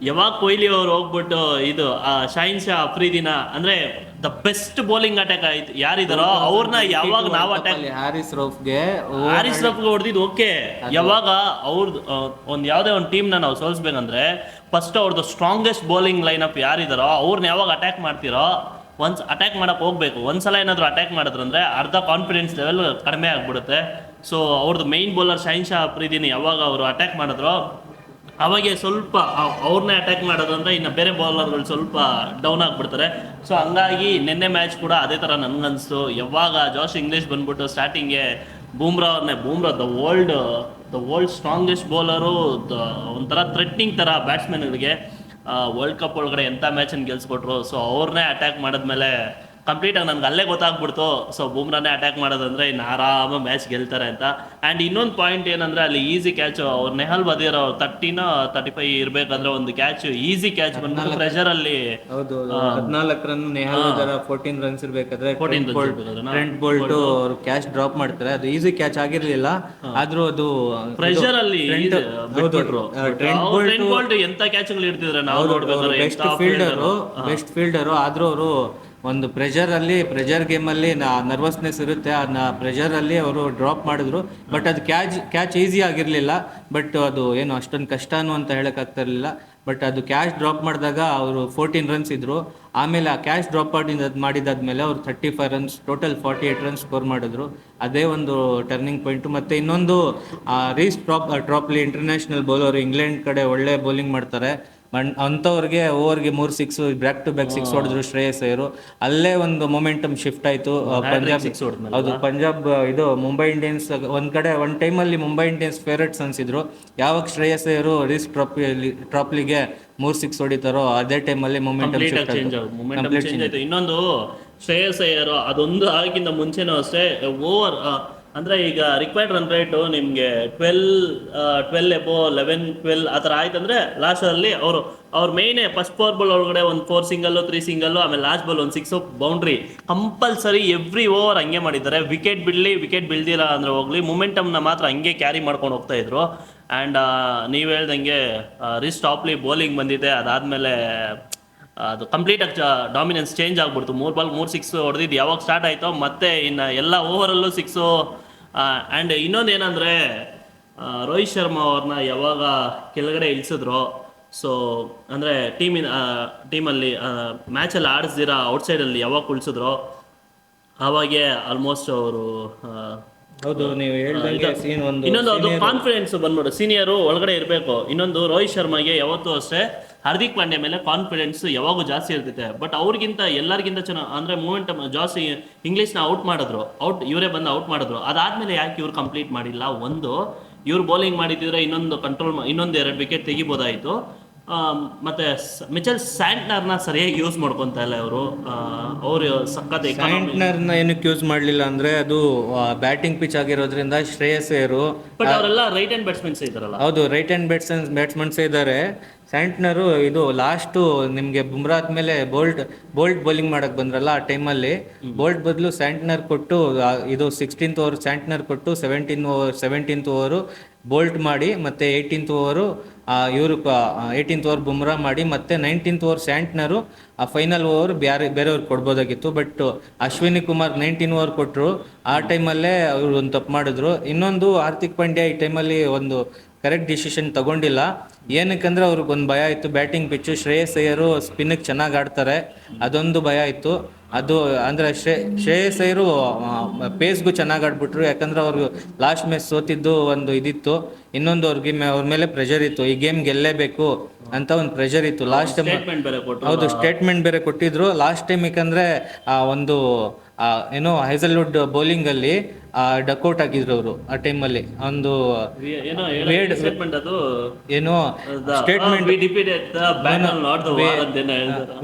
ಯಾವಾಗ ಕೊಹ್ಲಿ ಅವ್ರು ಹೋಗ್ಬಿಟ್ಟು ಇದು ಶಾಹಿನ್ ಶಾ ಅಫ್ರಿದಿನ ಅಂದ್ರೆ ದ ಬೆಸ್ಟ್ ಬೌಲಿಂಗ್ ಅಟ್ಯಾಕ್ ಆಯ್ತು ಯಾರಿದಾರೋ ಅವ್ರನ್ನ ಯಾವಾಗ ನಾವು ಅಟ್ಯಾಕ್ ಹ್ಯಾರಿಸ್ ರಫ್ಗೆ ಹೊಡೆದಿದ್ದು ಓಕೆ. ಯಾವಾಗ ಅವ್ರದ್ದು ಒಂದು ಯಾವುದೇ ಒಂದು ಟೀಮ್ನ ನಾವು ಸೋಲ್ಸ್ಬೇಕಂದ್ರೆ ಫಸ್ಟ್ ಅವ್ರದ್ದು ಸ್ಟ್ರಾಂಗೆಸ್ಟ್ ಬೌಲಿಂಗ್ ಲೈನ್ ಅಪ್ ಯಾರಿದಾರೋ ಅವ್ರನ್ನ ಯಾವಾಗ ಅಟ್ಯಾಕ್ ಮಾಡ್ತಿರೋ ಒನ್ಸ್ ಅಟ್ಯಾಕ್ ಮಾಡಕ್ಕೆ ಹೋಗ್ಬೇಕು. ಒಂದ್ಸಲ ಏನಾದರೂ ಅಟ್ಯಾಕ್ ಮಾಡಿದ್ರಂದ್ರೆ ಅರ್ಧ ಕಾನ್ಫಿಡೆನ್ಸ್ ಲೆವೆಲ್ ಕಡಿಮೆ ಆಗ್ಬಿಡುತ್ತೆ. ಸೊ ಅವ್ರದ್ದು ಮೈನ್ ಬೌಲರ್ ಶಾಹಿನ್ ಶಾ ಅಫ್ರಿದಿನ ಯಾವಾಗ ಅವರು ಅಟ್ಯಾಕ್ ಮಾಡಿದ್ರು ಅವಾಗೆ ಸ್ವಲ್ಪ ಅವ್ರನ್ನೇ ಅಟ್ಯಾಕ್ ಮಾಡೋದಂದ್ರೆ ಇನ್ನು ಬೇರೆ ಬೌಲರ್ಗಳು ಸ್ವಲ್ಪ ಡೌನ್ ಆಗಿಬಿಡ್ತಾರೆ. ಸೊ ಹಂಗಾಗಿ ನಿನ್ನೆ ಮ್ಯಾಚ್ ಕೂಡ ಅದೇ ಥರ ನನಗನ್ನಿಸ್ತು. ಯಾವಾಗ ಜೋಶ್ ಇಂಗ್ಲಿಷ್ ಬಂದ್ಬಿಟ್ಟು ಸ್ಟಾರ್ಟಿಂಗ್ಗೆ Bumrah the world strongest bowler, ಒಂಥರ ಥ್ರೆಟ್ನಿಂಗ್ ಥರ ಬ್ಯಾಟ್ಸ್ಮನ್ಗಳಿಗೆ ವರ್ಲ್ಡ್ ಕಪ್ ಒಳಗಡೆ ಎಂಥ ಮ್ಯಾಚನ್ನು ಗೆಲ್ಸ್ಕೊಟ್ರು. ಸೊ ಅವ್ರನ್ನೇ ಅಟ್ಯಾಕ್ ಮಾಡಿದ್ಮೇಲೆ ಕಂಪ್ಲೀಟಾಗಿ ನನಗೆ ಅಲ್ಲೇ ಗೊತ್ತಾಗ್ಬಿಡ್ತು. ಸೊ ಬೂಮ್ರಾನೇ ಅಟ್ಯಾಕ್ ಮಾಡೋದಂದ್ರೆ ಇನ್ನು ಆರಾಮ ಮ್ಯಾಚ್ ಗೆಲ್ತಾರೆ ಅಂತ. ಆ್ಯಂಡ್ ಇನ್ನೊಂದು ಪಾಯಿಂಟ್ ಏನಂದರೆ ಅಲ್ಲಿ ಈಸಿ ಕ್ಯಾಚು ಅವ್ರು ನೆಹಲ್ ಬದಿರೋ 35 ಇರಬೇಕಾದ್ರೆ ಒಂದು ಕ್ಯಾಚ್ ಈಸಿ ಕ್ಯಾಚ್ ಬಂದ್ಬಿಟ್ಟು ಪ್ರೆಷರಲ್ಲಿ. ಹೌದು 14 ರನ್ ನೆಹಲ್ 14 ರನ್ಸ್ ಇರ್ಬೇಕಾದ್ರೆ 14 ಟ್ರೆಂಟ್ ಬೋಲ್ಟ್ ಅವರು ಕ್ಯಾಚ್ ಡ್ರಾಪ್ ಮಾಡ್ತಾರೆ. ಅದು ಈಸಿ ಕ್ಯಾಚ್ ಆಗಿರ್ಲಿಲ್ಲ, ಆದ್ರೂ ಅದು ಪ್ರೆಷರ್ ಅಲ್ಲಿ ಬಿಟ್ಬಿಟ್ರು. ಟ್ರೆಂಟ್ ಬೋಲ್ಟ್ ಎಂತ ಕ್ಯಾಚ್ಗಳು ಇಡ್ತಿದ್ರೆ ನಾವು ನೋಡ್ಬೇಕಾದ್ರೆ ಬೆಸ್ಟ್ ಫೀಲ್ಡರು, ಆದ್ರೂ ಅವರು ಒಂದು ಪ್ರೆಷರ್ ಗೇಮಲ್ಲಿ ನರ್ವಸ್ನೆಸ್ ಇರುತ್ತೆ, ಅದನ್ನ ಪ್ರೆಷರಲ್ಲಿ ಅವರು ಡ್ರಾಪ್ ಮಾಡಿದ್ರು. ಬಟ್ ಅದು ಕ್ಯಾಚ್ ಈಸಿ ಆಗಿರಲಿಲ್ಲ. ಬಟ್ ಅದು ಏನು ಅಷ್ಟೊಂದು ಕಷ್ಟನೂ ಅಂತ ಹೇಳೋಕ್ಕಾಗ್ತಾ ಇರಲಿಲ್ಲ. ಬಟ್ ಅದು ಕ್ಯಾಚ್ ಡ್ರಾಪ್ ಮಾಡಿದಾಗ ಅವರು 14 ರನ್ಸ್ ಇದ್ದರು. ಆಮೇಲೆ ಆ ಕ್ಯಾಚ್ ಡ್ರಾಪ್ ಮಾಡಿದಾದ್ಮೇಲೆ ಅವರು 35 ರನ್ಸ್, ಟೋಟಲ್ 48 ರನ್ಸ್ ಸ್ಕೋರ್ ಮಾಡಿದ್ರು. ಅದೇ ಒಂದು ಟರ್ನಿಂಗ್ ಪಾಯಿಂಟು. ಮತ್ತು ಇನ್ನೊಂದು ರೀಸ್ ಟ್ರಾಪ್ಲಿ ಇಂಟರ್ನ್ಯಾಷನಲ್ ಬೌಲರ್, ಇಂಗ್ಲೆಂಡ್ ಕಡೆ ಒಳ್ಳೆ ಬೌಲಿಂಗ್ ಮಾಡ್ತಾರೆ. ಅಂಥವ್ರಿಗೆ ಓವರ್ಗೆ 3 6 ಬ್ಯಾಕ್ ಟು ಬ್ಯಾಕ್ 6 ಹೊಡೆದ್ರು ಶ್ರೇಯಸ್ ಅಯ್ಯರು. ಅಲ್ಲೇ ಒಂದು ಮೊಮೆಂಟಮ್ ಶಿಫ್ಟ್ ಆಯಿತು ಪಂಜಾಬ್ ಇದು ಮುಂಬೈ ಇಂಡಿಯನ್ಸ್ ಒಂದು ಟೈಮಲ್ಲಿ ಮುಂಬೈ ಇಂಡಿಯನ್ಸ್ ಫೇವರೇಟ್ಸ್ ಅನ್ಸಿದ್ರು. ಯಾವಾಗ ಶ್ರೇಯಸ್ ಅಯ್ಯರು ರೀಸ್ ಟ್ರಾಪ್ಲಿಗೆ 3 6 ಹೊಡಿತಾರೋ ಅದೇ ಟೈಮಲ್ಲಿ ಮೊಮೆಂಟಮ್ ಚೇಂಜ್ ಆಯ್ತು. ಇನ್ನೊಂದು ಶ್ರೇಯಸ್ ಅಯ್ಯರು ಅದೊಂದು ಆಗಿಂದ ಮುಂಚೆನೂ ಅಷ್ಟೇ ಓವರ್ ಅಂದರೆ ಈಗ ರಿಕ್ವೈರ್ಡ್ ರನ್ ರೇಟು ನಿಮಗೆ 12 ಎಬೋ 11 12 ಆ ಥರ ಆಯ್ತಂದರೆ ಲಾಸ್ಟಲ್ಲಿ ಅವ್ರ ಮೇಯ್ನೇ ಫಸ್ಟ್ 4 ಬಾಲ್ ಒಳಗಡೆ ಒಂದು 4 ಸಿಂಗಲ್ಲು 3 ಸಿಂಗಲ್ಲು, ಆಮೇಲೆ ಲಾಸ್ಟ್ ಬಾಲ್ ಒಂದು 6 ಬೌಂಡ್ರಿ ಕಂಪಲ್ಸರಿ ಎವ್ರಿ ಓವರ್ ಹಂಗೆ ಮಾಡಿದ್ದಾರೆ. ವಿಕೆಟ್ ಬೀಳ್ದಿಲ್ಲ ಅಂದರೆ ಹೋಗ್ಲಿ, ಮೊಮೆಂಟಮ್ನ ಮಾತ್ರ ಹಂಗೆ ಕ್ಯಾರಿ ಮಾಡ್ಕೊಂಡು ಹೋಗ್ತಾ ಇದ್ರು. ಆ್ಯಂಡ್ ನೀವು ಹೇಳ್ದಂಗೆ ರಿಸ್ ಟಾಪ್ಲಿ ಬೌಲಿಂಗ್ ಬಂದಿದೆ. ಅದಾದಮೇಲೆ ಅದು ಕಂಪ್ಲೀಟಾಗಿ ಡಾಮಿನೆನ್ಸ್ ಚೇಂಜ್ ಆಗ್ಬಿಡ್ತು. 3 ಬಾಲ್ 3 6 ಹೊಡೆದಿದ್ದು ಯಾವಾಗ ಸ್ಟಾರ್ಟ್ ಆಯಿತೋ ಮತ್ತೆ ಇನ್ನು ಎಲ್ಲ ಓವರಲ್ಲೂ 6. ಆ್ಯಂಡ್ ಇನ್ನೊಂದು ಏನಂದರೆ ರೋಹಿತ್ ಶರ್ಮಾ ಅವ್ರನ್ನ ಯಾವಾಗ ಕೆಳಗಡೆ ಇಳಿಸಿದ್ರು, ಸೊ ಅಂದರೆ ಟೀಮಲ್ಲಿ ಮ್ಯಾಚಲ್ಲಿ ಆಡಿಸ್ದಿರ ಔಟ್ಸೈಡಲ್ಲಿ ಯಾವಾಗ ಕುಳಿಸಿದ್ರು ಆವಾಗೇ ಆಲ್ಮೋಸ್ಟ್ ಅವರು ಹೌದು ನೀವು ಹೇಳಿದಂಗೆ ಇನ್ನೊಂದು ಅದು ಕಾನ್ಫಿಡೆನ್ಸ್ ಬಂದ್ಬಿಡು. ಸೀನಿಯರು ಒಳಗಡೆ ಇರಬೇಕು. ಇನ್ನೊಂದು ರೋಹಿತ್ ಶರ್ಮಾಗೆ ಯಾವತ್ತೂ ಅಷ್ಟೇ ಹಾರ್ದಿಕ್ ಪಾಂಡ್ಯ ಮೇಲೆ ಕಾನ್ಫಿಡೆನ್ಸ್ ಯಾವಾಗೂ ಜಾಸ್ತಿ ಇರ್ತೈತೆ. ಬಟ್ ಅವ್ರಿಗಿಂತ ಎಲ್ಲರಿಗಿಂತ ಚೆನ್ನಾಗಿ ಅಂದರೆ ಮೂಮೆಂಟಮ್ ಜಾಸ್ತಿ ಇಂಗ್ಲೀಷ್ನ ಇವರೇ ಬಂದು ಔಟ್ ಮಾಡಿದ್ರು. ಅದಾದಮೇಲೆ ಯಾಕೆ ಇವ್ರು ಕಂಪ್ಲೀಟ್ ಮಾಡಿಲ್ಲ? ಒಂದು ಇವ್ರು ಬೌಲಿಂಗ್ ಮಾಡಿದ್ರೆ ಇನ್ನೊಂದು 2 ವಿಕೆಟ್ ತೆಗಿಬೋದಾಯಿತು. ಮತ್ತೆ ಮಿಚೆಲ್ ಸ್ಯಾಂಟ್ನರ್ನ ಸರಿಯಾಗಿ ಯೂಸ್ ಮಾಡ್ಕೊತಾ ಇಲ್ಲ ಅವರು ಸಖತ್. ಸ್ಯಾಂಟ್ನರ್ನ ಏನಕ್ಕೆ ಯೂಸ್ ಮಾಡಲಿಲ್ಲ ಅಂದರೆ ಅದು ಬ್ಯಾಟಿಂಗ್ ಪಿಚ್ ಆಗಿರೋದ್ರಿಂದ ಶ್ರೇಯಸ್ ಅಯ್ಯರು. ಬಟ್ ಅವರೆಲ್ಲ ರೈಟ್ ಹ್ಯಾಂಡ್ ಬ್ಯಾಟ್ಸ್ಮನ್ಸ್ ಇದ್ದಾರಲ್ಲ. ಹೌದು ರೈಟ್ ಹ್ಯಾಂಡ್ ಬ್ಯಾಟ್ಸ್ಮನ್ಸ್ ಇದ್ದಾರೆ. ಸ್ಯಾಂಟ್ನರು ಇದು ಲಾಸ್ಟು ನಿಮಗೆ ಬುಮ್ರಾ ಆದ್ಮೇಲೆ ಬೋಲ್ಟ್ ಬೌಲಿಂಗ್ ಮಾಡಕ್ಕೆ ಬಂದ್ರಲ್ಲ, ಆ ಟೈಮಲ್ಲಿ ಬೋಲ್ಟ್ ಬದಲು ಸ್ಯಾಂಟ್ನರ್ ಕೊಟ್ಟು ಇದು 16th ಓವರ್ ಸ್ಯಾಂಟ್ನರ್ ಕೊಟ್ಟು 17th ಓವರು ಬೋಲ್ಟ್ ಮಾಡಿ, ಮತ್ತು 18th ಓವರು ಇವರು 18th ಓವರ್ ಬುಮ್ರಾ ಮಾಡಿ, ಮತ್ತು 19th ಓವರ್ ಸ್ಯಾಂಟ್ನರು ಆ ಫೈನಲ್ ಓವರ್ ಬೇರೆಯವ್ರಿಗೆ ಕೊಡ್ಬೋದಾಗಿತ್ತು. ಬಟ್ ಅಶ್ವಿನಿ ಕುಮಾರ್ 19 ಓವರ್ ಕೊಟ್ಟರು. ಆ ಟೈಮಲ್ಲೇ ಅವರು ಒಂದು ತಪ್ಪು ಮಾಡಿದ್ರು. ಇನ್ನೊಂದು ಹಾರ್ದಿಕ್ ಪಾಂಡ್ಯ ಈ ಟೈಮಲ್ಲಿ ಒಂದು ಕರೆಕ್ಟ್ ಡಿಸಿಷನ್ ತಗೊಂಡಿಲ್ಲ. ಏನಕ್ಕಂದ್ರೆ ಅವ್ರಿಗೊಂದು ಭಯ ಇತ್ತು, ಬ್ಯಾಟಿಂಗ್ ಪಿಚ್ಚು, ಶ್ರೇಯಸ್ ಅಯ್ಯರು ಸ್ಪಿನ್ನಿಗೆ ಚೆನ್ನಾಗಿ ಆಡ್ತಾರೆ, ಅದೊಂದು ಭಯ ಇತ್ತು. ಅದು ಅಂದರೆ ಶ್ರೇಯಸ್ ಅಯ್ಯರು ಪೇಸ್ಗೂ ಚೆನ್ನಾಗಿ ಆಡ್ಬಿಟ್ರು. ಯಾಕಂದ್ರೆ ಅವ್ರಿಗೆ ಲಾಸ್ಟ್ ಮ್ಯಾಚ್ ಸೋತಿದ್ದು ಒಂದು ಇದಿತ್ತು. ಇನ್ನೊಂದು ಅವ್ರ ಮೇಲೆ ಪ್ರೆಷರ್ ಇತ್ತು, ಈ ಗೇಮ್ ಗೆಲ್ಲೇಬೇಕು ಅಂತ ಒಂದು ಪ್ರೆಷರ್ ಇತ್ತು. ಲಾಸ್ಟ್ ಟೈಮ್ ಹೌದು ಸ್ಟೇಟ್ಮೆಂಟ್ ಬೇರೆ ಕೊಟ್ಟಿದ್ರು ಲಾಸ್ಟ್ ಟೈಮ್. ಯಾಕಂದರೆ ಒಂದು ಏನೋ ಹೈಸಲ್ವುಡ್ ಬೌಲಿಂಗಲ್ಲಿ ಡಕ್ಔಟ್ ಆಗಿದ್ರು ಅವರು ಆ ಟೈಮಲ್ಲಿ. ಒಂದು ಏನೋ statement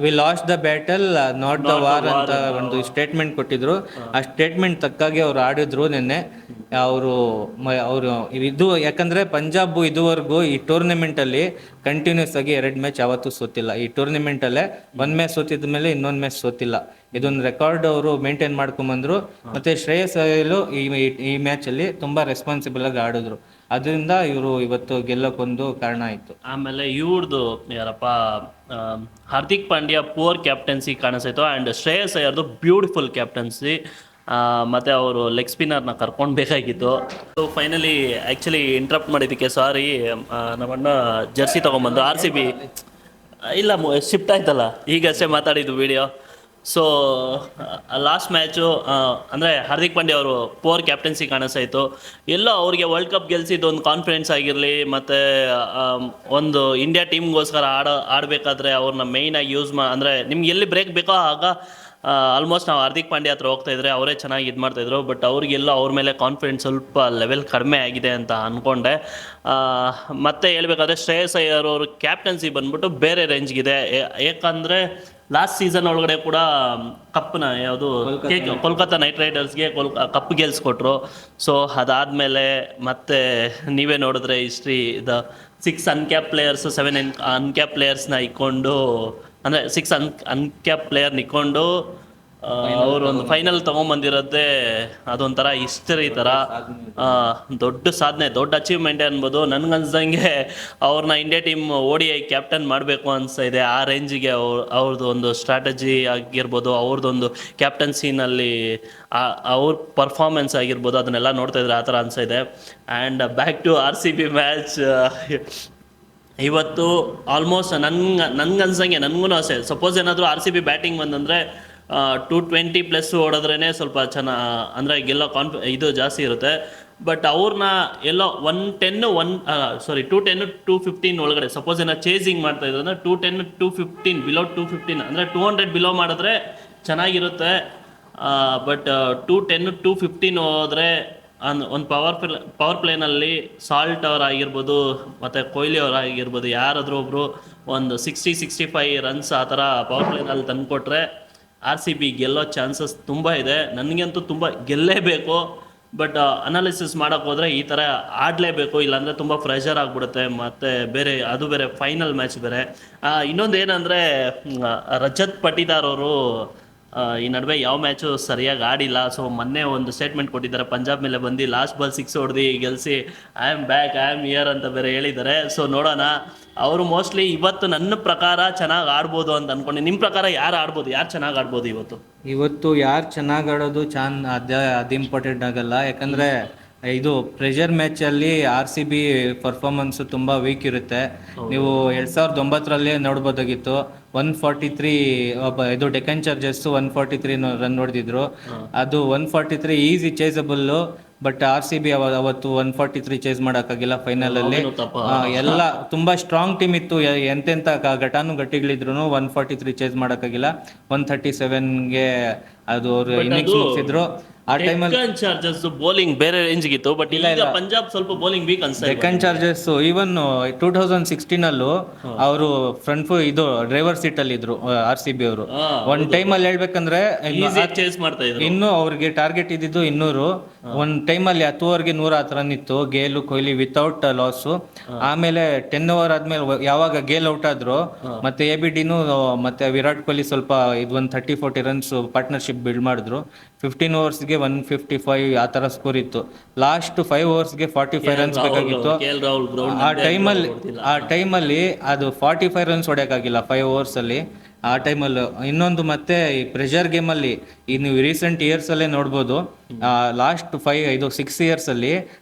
V last the battle not the war ಅಂತ ಒಂದು ಸ್ಟೇಟ್ಮೆಂಟ್ ಕೊಟ್ಟಿದ್ರು. ಆ ಸ್ಟೇಟ್ಮೆಂಟ್ ತಕ್ಕಾಗಿ ಅವ್ರು ಆಡಿದ್ರು ನಿನ್ನೆ. ಅವರು ಇದು ಯಾಕಂದರೆ ಪಂಜಾಬ್ ಇದುವರೆಗೂ ಈ ಟೂರ್ನಮೆಂಟಲ್ಲಿ ಕಂಟಿನ್ಯೂಸ್ ಆಗಿ 2 ಮ್ಯಾಚ್ ಯಾವತ್ತೂ ಸೋತಿಲ್ಲ. ಈ ಟೂರ್ನಮೆಂಟಲ್ಲೇ 1 ಮ್ಯಾಚ್ ಸೋತಿದ ಮೇಲೆ ಇನ್ನೊಂದು ಮ್ಯಾಚ್ ಸೋತಿಲ್ಲ. ಇದೊಂದು ರೆಕಾರ್ಡ್ ಅವರು ಮೇಂಟೈನ್ ಮಾಡ್ಕೊಂಬಂದರು. ಮತ್ತು ಶ್ರೇಯಸ್ ಅಯ್ಯರು ಈ ಮ್ಯಾಚಲ್ಲಿ ತುಂಬ ರೆಸ್ಪಾನ್ಸಿಬಲ್ ಆಗಿ ಆಡಿದ್ರು. ಅದರಿಂದ ಇವರು ಇವತ್ತು ಗೆಲ್ಲಕ್ಕೊಂದು ಕಾರಣ ಆಯಿತು. ಆಮೇಲೆ ಇವ್ರದ್ದು ಯಾರಪ್ಪ ಹಾರ್ದಿಕ್ ಪಾಂಡ್ಯ ಪೂರ್ ಕ್ಯಾಪ್ಟನ್ಸಿ ಕಾಣಿಸ್ತಾಯಿತ್ತು. ಆ್ಯಂಡ್ ಶ್ರೇಯಸ್ ಅಯ್ಯರ್ದು ಬ್ಯೂಟಿಫುಲ್ ಕ್ಯಾಪ್ಟನ್ಸಿ. ಮತ್ತು ಅವರು ಲೆಗ್ ಸ್ಪಿನ್ನರ್ನ ಕರ್ಕೊಂಡು ಬೇಕಾಗಿತ್ತು. ಸೊ ಫೈನಲಿ ಆ್ಯಕ್ಚುಲಿ ಇಂಟ್ರಪ್ಟ್ ಮಾಡಿದ್ದಕ್ಕೆ ಸಾರಿ. ನಮ್ಮಣ್ಣ ಜರ್ಸಿ ತೊಗೊಂಬಂದು RCB ಇಲ್ಲ ಶಿಫ್ಟ್ ಆಯ್ತಲ್ಲ, ಈಗಷ್ಟೇ ಮಾತಾಡಿದ್ದು ವಿಡಿಯೋ. ಸೊ ಲಾಸ್ಟ್ ಮ್ಯಾಚು ಅಂದರೆ ಹಾರ್ದಿಕ್ ಪಾಂಡ್ಯ ಅವರು ಪೋರ್ ಕ್ಯಾಪ್ಟನ್ಸಿ ಕಾಣಿಸ್ತಾಯಿತ್ತು. ಎಲ್ಲೋ ಅವ್ರಿಗೆ ವರ್ಲ್ಡ್ ಕಪ್ ಗೆಲ್ಸಿದ್ದು ಒಂದು ಕಾನ್ಫಿಡೆನ್ಸ್ ಆಗಿರಲಿ, ಮತ್ತು ಒಂದು ಇಂಡಿಯಾ ಟೀಮ್ಗೋಸ್ಕರ ಆಡಬೇಕಾದ್ರೆ ಅವ್ರನ್ನ ಮೇಯ್ನಾಗಿ ಅಂದರೆ ನಿಮ್ಗೆ ಎಲ್ಲಿ ಬ್ರೇಕ್ ಬೇಕೋ ಆಗ ಆಲ್ಮೋಸ್ಟ್ ನಾವು ಹಾರ್ದಿಕ್ ಪಾಂಡ್ಯ ಹತ್ರ ಹೋಗ್ತಾ ಇದ್ರೆ ಅವರೇ ಚೆನ್ನಾಗಿ ಇದು ಮಾಡ್ತಾಯಿದ್ರು. ಬಟ್ ಅವ್ರಿಗೆಲ್ಲ ಅವ್ರ ಮೇಲೆ ಕಾನ್ಫಿಡೆನ್ಸ್ ಸ್ವಲ್ಪ ಲೆವೆಲ್ ಕಡಿಮೆ ಆಗಿದೆ ಅಂತ ಅಂದ್ಕೊಂಡೆ. ಮತ್ತು ಹೇಳ್ಬೇಕಾದ್ರೆ ಶ್ರೇಯಸ್ ಅಯ್ಯರ್ ಅವ್ರ ಕ್ಯಾಪ್ಟನ್ಸಿ ಬಂದ್ಬಿಟ್ಟು ಬೇರೆ ರೇಂಜ್ಗಿದೆ. ಯಾಕಂದರೆ ಲಾಸ್ಟ್ ಸೀಸನ್ ಒಳಗಡೆ ಕೂಡ ಕಪ್ನ ಯಾವುದು ಕೋಲ್ಕತ್ತಾ ನೈಟ್ ರೈಡರ್ಸ್ಗೆ ಕಪ್ ಗೆಲ್ಸ್ಕೊಟ್ರು. ಸೊ ಅದಾದಮೇಲೆ ಮತ್ತೆ ನೀವೇ ನೋಡಿದ್ರೆ history the 6 uncap players 7 uncap ಪ್ಲೇಯರ್ಸ್ನ ಇಕ್ಕೊಂಡು, ಅಂದರೆ 6 ಅನ್ಕ್ಯಾಪ್ ಪ್ಲೇಯರ್ನ ಇಕ್ಕೊಂಡು ಅವರು ಒಂದು ಫೈನಲ್ ತೊಗೊಂಬಂದಿರೋದೇ ಅದೊಂಥರ ಹಿಸ್ಟರಿ ಥರ ದೊಡ್ಡ ಸಾಧನೆ, ದೊಡ್ಡ ಅಚೀವ್ಮೆಂಟೇ ಅನ್ಬೋದು. ನನ್ಗನ್ಸ್ದಂಗೆ ಅವ್ರನ್ನ ಇಂಡಿಯಾ ಟೀಮ್ ODI ಕ್ಯಾಪ್ಟನ್ ಮಾಡಬೇಕು ಅನಿಸ್ತಾ ಇದೆ. ಆ ರೇಂಜಿಗೆ ಅವ್ರದ್ದು ಒಂದು ಸ್ಟ್ರಾಟಜಿ ಆಗಿರ್ಬೋದು, ಅವ್ರದ್ದೊಂದು ಕ್ಯಾಪ್ಟನ್ಸಿನಲ್ಲಿ ಅವ್ರ ಪರ್ಫಾರ್ಮೆನ್ಸ್ ಆಗಿರ್ಬೋದು, ಅದನ್ನೆಲ್ಲ ನೋಡ್ತಾ ಇದ್ರೆ ಆ ಥರ ಅನಿಸ್ತಾ ಇದೆ. And back to RCB match. ಇವತ್ತು ಆಲ್ಮೋಸ್ಟ್ ನನ್ಗನ್ಸಂಗೆ ನನಗೂ ಅಷ್ಟೇ, ಸಪೋಸ್ ಏನಾದರೂ RCB ಬ್ಯಾಟಿಂಗ್ ಬಂದಂದರೆ 220+ ಹೊಡೆದ್ರೇ ಸ್ವಲ್ಪ ಚೆನ್ನಾಗಿ, ಅಂದರೆ ಗೆಲ್ಲೋ ಇದು ಜಾಸ್ತಿ ಇರುತ್ತೆ. ಬಟ್ ಅವ್ರನ್ನ ಎಲ್ಲೋ 210 215 ಒಳಗಡೆ ಸಪೋಸ್ ಏನೋ ಚೇಸಿಂಗ್ ಮಾಡ್ತಾ ಇದ್ರು ಅಂದರೆ 210 215 ಬಿಲೋ 215 ಅಂದರೆ 200 ಬಿಲೋ ಮಾಡಿದ್ರೆ ಚೆನ್ನಾಗಿರುತ್ತೆ. ಬಟ್ 210 215 ಹೋದರೆ ಒಂದು ಪವರ್ ಪ್ಲೇನಲ್ಲಿ ಸಾಲ್ಟ್ ಅವರಾಗಿರ್ಬೋದು ಮತ್ತು ಕೊಹ್ಲಿ ಅವರಾಗಿರ್ಬೋದು, ಯಾರಾದರೂ ಒಬ್ಬರು ಒಂದು 60-65 ರನ್ಸ್ ಆ ಥರ ಪವರ್ ಪ್ಲೇನಲ್ಲಿ ತಂದುಕೊಟ್ರೆ RCB ಗೆಲ್ಲೋ ಚಾನ್ಸಸ್ ತುಂಬ ಇದೆ. ನನಗಂತೂ ತುಂಬ ಗೆಲ್ಲೇಬೇಕು. ಬಟ್ ಅನಾಲಿಸಿಸ್ ಮಾಡೋಕ್ಕೆ ಹೋದರೆ ಈ ಥರ ಆಡಲೇಬೇಕು, ಇಲ್ಲಾಂದರೆ ತುಂಬ ಪ್ರೆಷರ್ ಆಗಿಬಿಡುತ್ತೆ. ಮತ್ತು ಅದು ಬೇರೆ ಫೈನಲ್ ಮ್ಯಾಚ್ ಬೇರೆ. ಇನ್ನೊಂದು ಏನಂದರೆ ರಜತ್ ಪಟಿದಾರ್ ಅವರು ಈ ನಡುವೆ ಯಾವ ಮ್ಯಾಚು ಸರಿಯಾಗಿ ಆಡಿಲ್ಲ. ಸೊ ಮೊನ್ನೆ ಒಂದು ಸ್ಟೇಟ್ಮೆಂಟ್ ಕೊಟ್ಟಿದ್ದಾರೆ, ಪಂಜಾಬ್ ಮೇಲೆ ಬಂದು ಲಾಸ್ಟ್ ಬಾಲ್ 6 ಹೊಡೆದು ಗೆಲ್ಲಿಸಿ I am back, I am here ಅಂತ ಬೇರೆ ಹೇಳಿದ್ದಾರೆ. ಸೊ ನೋಡೋಣ. ಅವರು ಮೋಸ್ಟ್ಲಿ ಇವತ್ತು ನನ್ನ ಪ್ರಕಾರ ಚೆನ್ನಾಗಿ ಆಡ್ಬೋದು ಅಂತ ಅಂದ್ಕೊಂಡು. ನಿಮ್ಮ ಪ್ರಕಾರ ಯಾರು ಆಡ್ಬೋದು, ಯಾರು ಚೆನ್ನಾಗಿ ಆಡ್ಬೋದು ಇವತ್ತು ಯಾರು ಚೆನ್ನಾಗಿ ಆಡೋದು ಅದು ಇಂಪಾರ್ಟೆಂಟ್ ಆಗಲ್ಲ. ಯಾಕಂದರೆ ಇದು ಪ್ರೆಷರ್ ಮ್ಯಾಚಲ್ಲಿ RCB ಪರ್ಫಾರ್ಮೆನ್ಸು ತುಂಬ ವೀಕ್ ಇರುತ್ತೆ. ನೀವು 2009 ನೋಡ್ಬೋದಾಗಿತ್ತು. 143 ಇದು ಡೆಕ್ಕನ್ ಚಾರ್ಜರ್ಸ್ 143 ರನ್ ಹೊಡೆದಿದ್ರು. ಅದು 143 ಈಸಿ ಚೇಸಬಲ್ಲು. ಬಟ್ RCB ಅವತ್ತು 143 ಚೇಸ್ ಮಾಡೋಕ್ಕಾಗಿಲ್ಲ ಫೈನಲಲ್ಲಿ. ಎಲ್ಲ ತುಂಬ ಸ್ಟ್ರಾಂಗ್ ಟೀಮ್ ಇತ್ತು, ಎಂತೆಂಥ ಘಟಿಗಳಿದ್ರು 143 ಚೇಸ್ ಮಾಡೋಕ್ಕಾಗಿಲ್ಲ. 137ಗೆ ಅದು ಅವರು ಇನ್ನಿಂಗ್ಸ್ ಮುಗಿಸಿದ್ರು. ಆ ಟೈಮಲ್ಲಿ ಚಾರ್ಜರ್ಸ್ ಬೌಲಿಂಗ್ ಬೇರೆ ರೇಂಜ್ಗೆ ಇತ್ತು. ಬಟ್ ಇಲ್ಲ, ಪಂಜಾಬ್ ಸ್ವಲ್ಪ ಬೌಲಿಂಗ್ ವೀಕ್ ಅನ್ಸುತ್ತೆ. ಡೆಕ್ಕನ್ ಚಾರ್ಜರ್ಸ್ ಈವನ್ 2016 ಅವರು ಫ್ರಂಟ್ ಇದು ಡ್ರೈವರ್ ಸೀಟ್ ಅಲ್ಲಿ ಇದ್ರು RCB ಅವರು. ಒಂದ್ ಟೈಮ್ ಅಲ್ಲಿ ಹೇಳ್ಬೇಕಂದ್ರೆ ಚೇಸ್ ಮಾಡ್ತಾ ಇದ್ರು. ಇನ್ನು ಅವ್ರಿಗೆ ಟಾರ್ಗೆಟ್ ಇದ್ದಿದ್ದು 200. ಒಂದ್ ಟೈಮ್ ಅಲ್ಲಿ 10 ಓವರ್ಗೆ 110 ರನ್ ಇತ್ತು. Gayle Kohli without loss. ಆಮೇಲೆ 10 ಓವರ್ ಆದ್ಮೇಲೆ ಯಾವಾಗ ಗೇಲ್ ಔಟ್ ಆದ್ರು, ಮತ್ತೆ ABDನು ಮತ್ತೆ ವಿರಾಟ್ ಕೊಹ್ಲಿ ಸ್ವಲ್ಪ ಇದು 30-40 ರನ್ಸ್ ಪಾರ್ಟ್ನರ್ಶಿಪ್ ಬಿಲ್ಡ್ ಮಾಡಿದ್ರು. 15 ಓವರ್ಸ್ಗೆ 155 ಆ ಥರ ಸ್ಕೋರ್ ಇತ್ತು. ಲಾಸ್ಟ್ 5 ಓವರ್ಸ್ಗೆ 45 ರನ್ಸ್ ಬೇಕಾಗಿತ್ತು. ಆ ಟೈಮಲ್ಲಿ ಅದು 45 ರನ್ಸ್ ಹೊಡೆಯೋಕ್ಕಾಗಿಲ್ಲ 5 ಓವರ್ಸಲ್ಲಿ. ಆ ಟೈಮಲ್ಲಿ ಇನ್ನೊಂದು ಮತ್ತೆ ಈ ಪ್ರೆಷರ್ ಗೇಮಲ್ಲಿ ನೀವು ರೀಸೆಂಟ್ ಇಯರ್ಸಲ್ಲೇ ನೋಡ್ಬೋದು. Last 6 ಇಯರ್ಸಲ್ಲಿ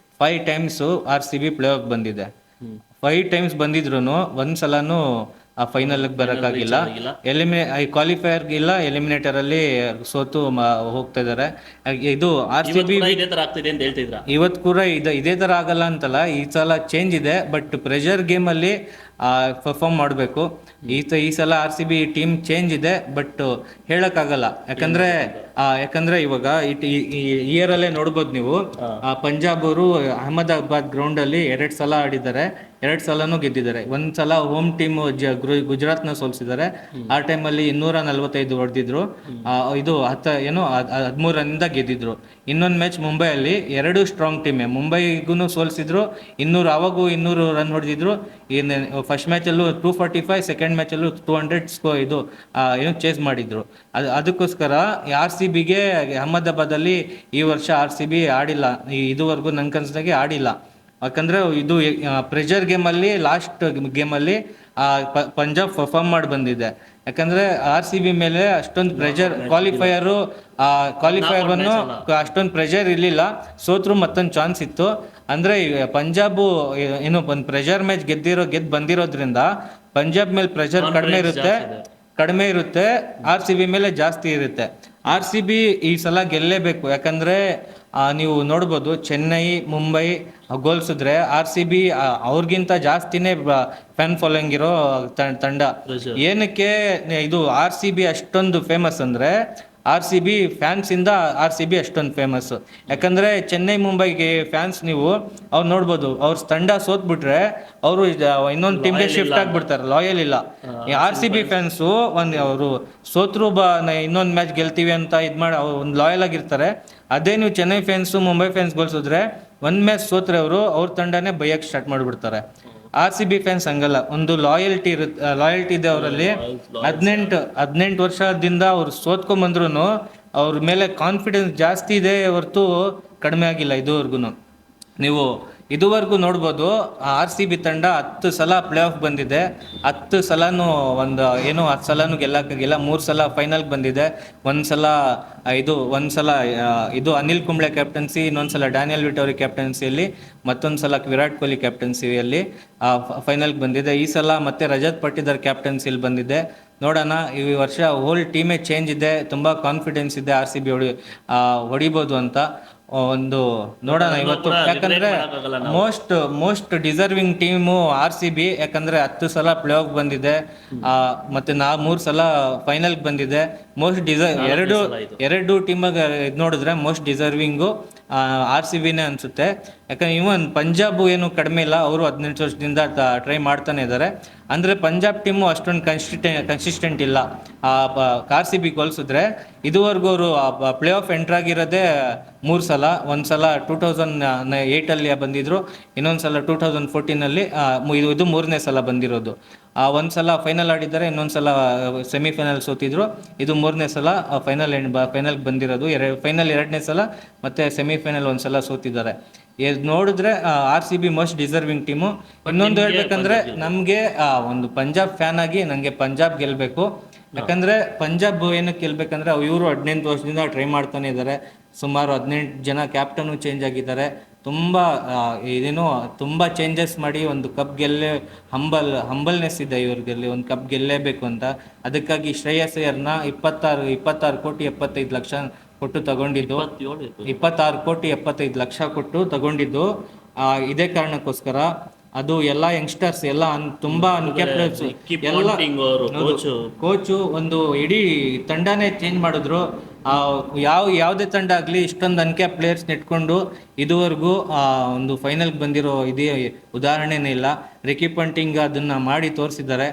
5 times RCB play of ಬಂದಿದೆ. 5 ಟೈಮ್ಸ್ ಬಂದಿದ್ರು ಒಂದ್ಸಲನೂ ಆ ಫೈನಲ್ಗೆ ಬರೋಕ್ಕಾಗಿಲ್ಲ. ಕ್ವಾಲಿಫೈಯರ್ಗೆ ಇಲ್ಲ, ಎಲಿಮಿನೇಟರ್ ಅಲ್ಲಿ ಸೋತು ಹೋಗ್ತಾ ಇದ್ದಾರೆ. ಇದು RCB ಇವತ್ತು ಕೂಡ ಇದೇ ಥರ ಆಗಲ್ಲ ಅಂತಲ್ಲ, ಈ ಸಲ ಚೇಂಜ್ ಇದೆ. ಬಟ್ ಪ್ರೆಷರ್ ಗೇಮಲ್ಲಿ ಪರ್ಫಾರ್ಮ್ ಮಾಡಬೇಕು. ಈ ಸಲ RCB ಟೀಮ್ ಚೇಂಜ್ ಇದೆ, ಬಟ್ ಹೇಳಕ್ಕಾಗಲ್ಲ. ಯಾಕಂದ್ರೆ ಇವಾಗ ಇಯರಲ್ಲೇ ನೋಡ್ಬೋದು ನೀವು, ಪಂಜಾಬ್ ಅವರು ಅಹಮದಾಬಾದ್ ಗ್ರೌಂಡ್ ಅಲ್ಲಿ 2 ಸಲ ಆಡಿದ್ದಾರೆ, 2 ಸಲನೂ ಗೆದ್ದಿದ್ದಾರೆ. ಒಂದ್ ಸಲ ಹೋಮ್ ಟೀಮ್ ಗುಜರಾತ್ನ ಸೋಲ್ಸಿದ್ದಾರೆ. ಆ ಟೈಮಲ್ಲಿ 245 ಹೊಡೆದಿದ್ರು. ಇದು 13 ರನ್ನಿಂದ ಗೆದ್ದಿದ್ರು. ಇನ್ನೊಂದು ಮ್ಯಾಚ್ ಮುಂಬೈಯಲ್ಲಿ 2 ಸ್ಟ್ರಾಂಗ್ ಟೀಮೇ, ಮುಂಬೈಗೂ ಸೋಲ್ಸಿದ್ರು. ಅವಾಗೂ 200 ರನ್ ಹೊಡೆದಿದ್ರು. ಫಸ್ಟ್ ಮ್ಯಾಚಲ್ಲೂ 245, ಸೆಕೆಂಡ್ ಮ್ಯಾಚಲ್ಲೂ 200 ಚೇಸ್ ಮಾಡಿದ್ರು. ಅದಕ್ಕೋಸ್ಕರ RCBಗೆ ಅಹಮದಾಬಾದಲ್ಲಿ ಈ ವರ್ಷ RCB ಆಡಿಲ್ಲ, ಇದುವರೆಗೂ ನನ್ ಕನ್ಸ್ದಾಗೆ ಆಡಿಲ್ಲ. ಯಾಕಂದ್ರೆ ಇದು ಪ್ರೆಷರ್ ಗೇಮಲ್ಲಿ ಲಾಸ್ಟ್ ಗೇಮಲ್ಲಿ ಪಂಜಾಬ್ ಪರ್ಫಾರ್ಮ್ ಮಾಡಿ ಬಂದಿದೆ. ಯಾಕಂದ್ರೆ RCB ಮೇಲೆ ಅಷ್ಟೊಂದು ಪ್ರೆಷರ್ ಕ್ವಾಲಿಫೈಯರ್ವನ್ನು ಅಷ್ಟೊಂದು ಪ್ರೆಷರ್ ಇರಲಿಲ್ಲ. ಸೋತ್ರು ಮತ್ತೊಂದು ಚಾನ್ಸ್ ಇತ್ತು. ಅಂದ್ರೆ ಪಂಜಾಬ್ ಒಂದು ಪ್ರೆಷರ್ ಮ್ಯಾಚ್ ಗೆದ್ದು ಬಂದಿರೋದ್ರಿಂದ ಪಂಜಾಬ್ ಮೇಲೆ ಪ್ರೆಷರ್ ಕಡಿಮೆ ಇರುತ್ತೆ, RCB ಮೇಲೆ ಜಾಸ್ತಿ ಇರುತ್ತೆ. RCB ಈ ಸಲ ಗೆಲ್ಲೇಬೇಕು. ಯಾಕಂದ್ರೆ ನೀವು ನೋಡ್ಬೋದು, ಚೆನ್ನೈ ಮುಂಬೈ ಗೋಲ್ಸಿದ್ರೆ RCB ಅವ್ರಿಗಿಂತ ಜಾಸ್ತಿನೇ ಫ್ಯಾನ್ ಫಾಲೋಯಿಂಗ್ ಇರೋ ತಂಡ. ಏನಕ್ಕೆ ಇದು RCB ಅಷ್ಟೊಂದು ಫೇಮಸ್ ಅಂದ್ರೆ ಆರ್ ಸಿ ಬಿ ಫ್ಯಾನ್ಸಿಂದ ಆರ್ ಸಿ ಬಿ ಅಷ್ಟೊಂದು ಫೇಮಸ್ಸು. ಯಾಕಂದರೆ ಚೆನ್ನೈ ಮುಂಬೈಗೆ ಫ್ಯಾನ್ಸ್ ನೀವು ಅವ್ರು ನೋಡ್ಬೋದು, ಅವ್ರ ತಂಡ ಸೋತ್ಬಿಟ್ರೆ ಅವರು ಇನ್ನೊಂದು ಟೀಮ್ಗೆ ಶಿಫ್ಟ್ ಆಗಿಬಿಡ್ತಾರೆ, ಲಾಯಲ್ ಇಲ್ಲ. ಆರ್ ಸಿ ಬಿ ಫ್ಯಾನ್ಸು ಅವರು ಸೋತ್ರು ಇನ್ನೊಂದು ಮ್ಯಾಚ್ ಗೆಲ್ತೀವಿ ಅಂತ ಇದು ಮಾಡಿ ಒಂದು ಲಾಯಲ್ ಆಗಿರ್ತಾರೆ. ಅದೇ ನೀವು ಚೆನ್ನೈ ಫ್ಯಾನ್ಸು ಮುಂಬೈ ಫ್ಯಾನ್ಸ್ ಗೋಲ್ಸಿದ್ರೆ ಒಂದು ಮ್ಯಾಚ್ ಸೋತ್ರೆ ಅವ್ರ ತಂಡನೇ ಬೈಯಕ್ಕೆ ಸ್ಟಾರ್ಟ್ ಮಾಡಿಬಿಡ್ತಾರೆ. ಆರ್ ಸಿ ಬಿ ಫ್ಯಾನ್ಸ್ ಹಂಗಲ್ಲ, ಒಂದು ಲಾಯಲ್ಟಿ ಇದೆ ಅವರಲ್ಲಿ. 18 ವರ್ಷದಿಂದ ಅವ್ರು ಸೋತ್ಕೊಂಡ್ಬಂದ್ರು ಅವ್ರ ಮೇಲೆ ಕಾನ್ಫಿಡೆನ್ಸ್ ಜಾಸ್ತಿ ಇದೆ ಹೊರತು ಕಡಿಮೆ ಆಗಿಲ್ಲ ಇದುವರೆಗೂ. ನೀವು ಇದುವರೆಗೂ ನೋಡ್ಬೋದು, ಆರ್ ಸಿ ಬಿ ತಂಡ 10 ಸಲ ಪ್ಲೇ ಆಫ್ ಬಂದಿದೆ. 10 ಸಲನೂ 10 ಸಲನೂ ಗೆಲ್ಲಕ್ಕಾಗಿಲ್ಲ. 3 ಸಲ ಫೈನಲ್ಗೆ ಬಂದಿದೆ. ಒಂದು ಸಲ ಇದು ಅನಿಲ್ ಕುಂಬ್ಳೆ ಕ್ಯಾಪ್ಟನ್ಸಿ, ಇನ್ನೊಂದು ಸಲ ಡ್ಯಾನಿಯಲ್ ವಿಟೋರಿ ಕ್ಯಾಪ್ಟನ್ಸಿಯಲ್ಲಿ, ಮತ್ತೊಂದು ಸಲ ವಿರಾಟ್ ಕೊಹ್ಲಿ ಕ್ಯಾಪ್ಟನ್ಸಿಯಲ್ಲಿ ಫೈನಲ್ಗೆ ಬಂದಿದೆ. ಈ ಸಲ ಮತ್ತೆ ರಜತ್ ಪಟ್ಟಿದಾರ್ ಕ್ಯಾಪ್ಟನ್ಸಿಯಲ್ಲಿ ಬಂದಿದೆ. ನೋಡೋಣ, ಈ ವರ್ಷ ಹೋಲ್ ಟೀಮೇ ಚೇಂಜ್ ಇದೆ, ತುಂಬ ಕಾನ್ಫಿಡೆನ್ಸ್ ಇದೆ ಆರ್ ಸಿ ಬಿ ಹೊಡಿಬೋದು ಅಂತ. ನೋಡೋಣ ಇವತ್ತು. ಯಾಕಂದ್ರೆ most deserving team R C B. ಯಾಕಂದ್ರೆ 10 ಸಲ ಪ್ಲೇ ಆಫ್ ಬಂದಿದೆ, ಮತ್ತೆ 3 ಸಲ ಫೈನಲ್ಗೆ ಬಂದಿದೆ. ಎರಡು ಟೀಮಾಗ ಇದು ನೋಡಿದ್ರೆ ಮೋಸ್ಟ್ ಡಿಸರ್ವಿಂಗು ಆರ್ ಸಿ ಬಿನೇ ಅನಿಸುತ್ತೆ. ಯಾಕಂದ್ರೆ ಇವನ್ ಪಂಜಾಬ್ ಏನು ಕಡಿಮೆ ಇಲ್ಲ, ಅವರು 18 ವರ್ಷದಿಂದ ಟ್ರೈ ಮಾಡ್ತಾನೆ ಇದ್ದಾರೆ. ಅಂದರೆ ಪಂಜಾಬ್ ಟೀಮು ಅಷ್ಟೊಂದು ಕನ್ಸಿಸ್ಟೆಂಟ್ ಇಲ್ಲ. ಆರ್ ಸಿ ಬಿ ಹೋಲಿಸಿದ್ರೆ ಇದುವರೆಗೂ ಅವರು ಪ್ಲೇ ಆಫ್ ಎಂಟ್ರ್ ಆಗಿರೋದೇ 3 ಸಲ. ಒಂದು ಸಲ 2008 ಬಂದಿದ್ರು, ಇನ್ನೊಂದು ಸಲ 2014 ಇದು 3ನೇ ಸಲ ಬಂದಿರೋದು. ಒಂದು ಸಲ ಫೈನಲ್ ಆಡಿದ್ದಾರೆ, ಇನ್ನೊಂದು ಸಲ ಸೆಮಿಫೈನಲ್ ಸೋತಿದ್ರು. ಇದು 3ನೇ ಸಲ ಫೈನಲ್ಗೆ ಬಂದಿರೋದು. ಫೈನಲ್ 2ನೇ ಸಲ, ಮತ್ತು ಸೆಮಿಫೈನಲ್ ಒಂದು ಸಲ ಸೋತಿದ್ದಾರೆ. ನೋಡಿದ್ರೆ R C B most deserving team. ಇನ್ನೊಂದು ಹೇಳ್ಬೇಕಂದ್ರೆ ನಮಗೆ ಒಂದು ಪಂಜಾಬ್ ಫ್ಯಾನ್ ಆಗಿ ನನಗೆ ಪಂಜಾಬ್ ಗೆಲ್ಲಬೇಕು. ಯಾಕಂದರೆ ಪಂಜಾಬ್ ಏನಕ್ಕೆ ಗೆಲ್ಬೇಕಂದ್ರೆ ಇವರು 18 ವರ್ಷದಿಂದ ಟ್ರೈ ಮಾಡ್ತಾನೆ ಇದ್ದಾರೆ. ಸುಮಾರು 18 ಜನ ಕ್ಯಾಪ್ಟನ್ನು ಚೇಂಜ್ ಆಗಿದ್ದಾರೆ. ತುಂಬ ಚೇಂಜಸ್ ಮಾಡಿ ಒಂದು ಕಪ್ ಹಂಬಲ್ನೆಸ್ ಇದೆ ಇವ್ರಿಗೆ, ಒಂದು ಕಪ್ ಗೆಲ್ಲೇಬೇಕು ಅಂತ. ಅದಕ್ಕಾಗಿ ಶ್ರೇಯಸ್ ಅಯ್ಯರ್ನ 26 ಕೋಟಿ 75 ಲಕ್ಷ ಕೊಟ್ಟು ತಗೊಂಡಿದ್ದು, 26 ಕೋಟಿ 75 ಲಕ್ಷ ಕೊಟ್ಟು ತಗೊಂಡಿದ್ದು ಇದೇ ಕಾರಣಕ್ಕೋಸ್ಕರ. ಅದು ಎಲ್ಲ ಯಂಗ್ಸ್ಟರ್ಸ್ ಎಲ್ಲ ತುಂಬಾ ಅನ್ಕ್ಯಾಪ್ಟನ್ಸ್ ಎಲ್ಲ ಕೋಚು ಒಂದು ಇಡೀ ತಂಡನೇ ಚೇಂಜ್ ಮಾಡಿದ್ರು. ಯಾವುದೇ ತಂಡ ಆಗಲಿ ಇಷ್ಟೊಂದು ಅನ್ಕ್ಯಾಪ್ ಪ್ಲೇಯರ್ಸ್ ನೆಟ್ಕೊಂಡು ಇದುವರೆಗೂ ಒಂದು ಫೈನಲ್ಗೆ ಬಂದಿರೋ ಉದಾಹರಣೆನೇ ಇಲ್ಲ. ರಿಕಿ ಪಾಂಟಿಂಗ್ ಅದನ್ನ ಮಾಡಿ ತೋರಿಸಿದ್ದಾರೆ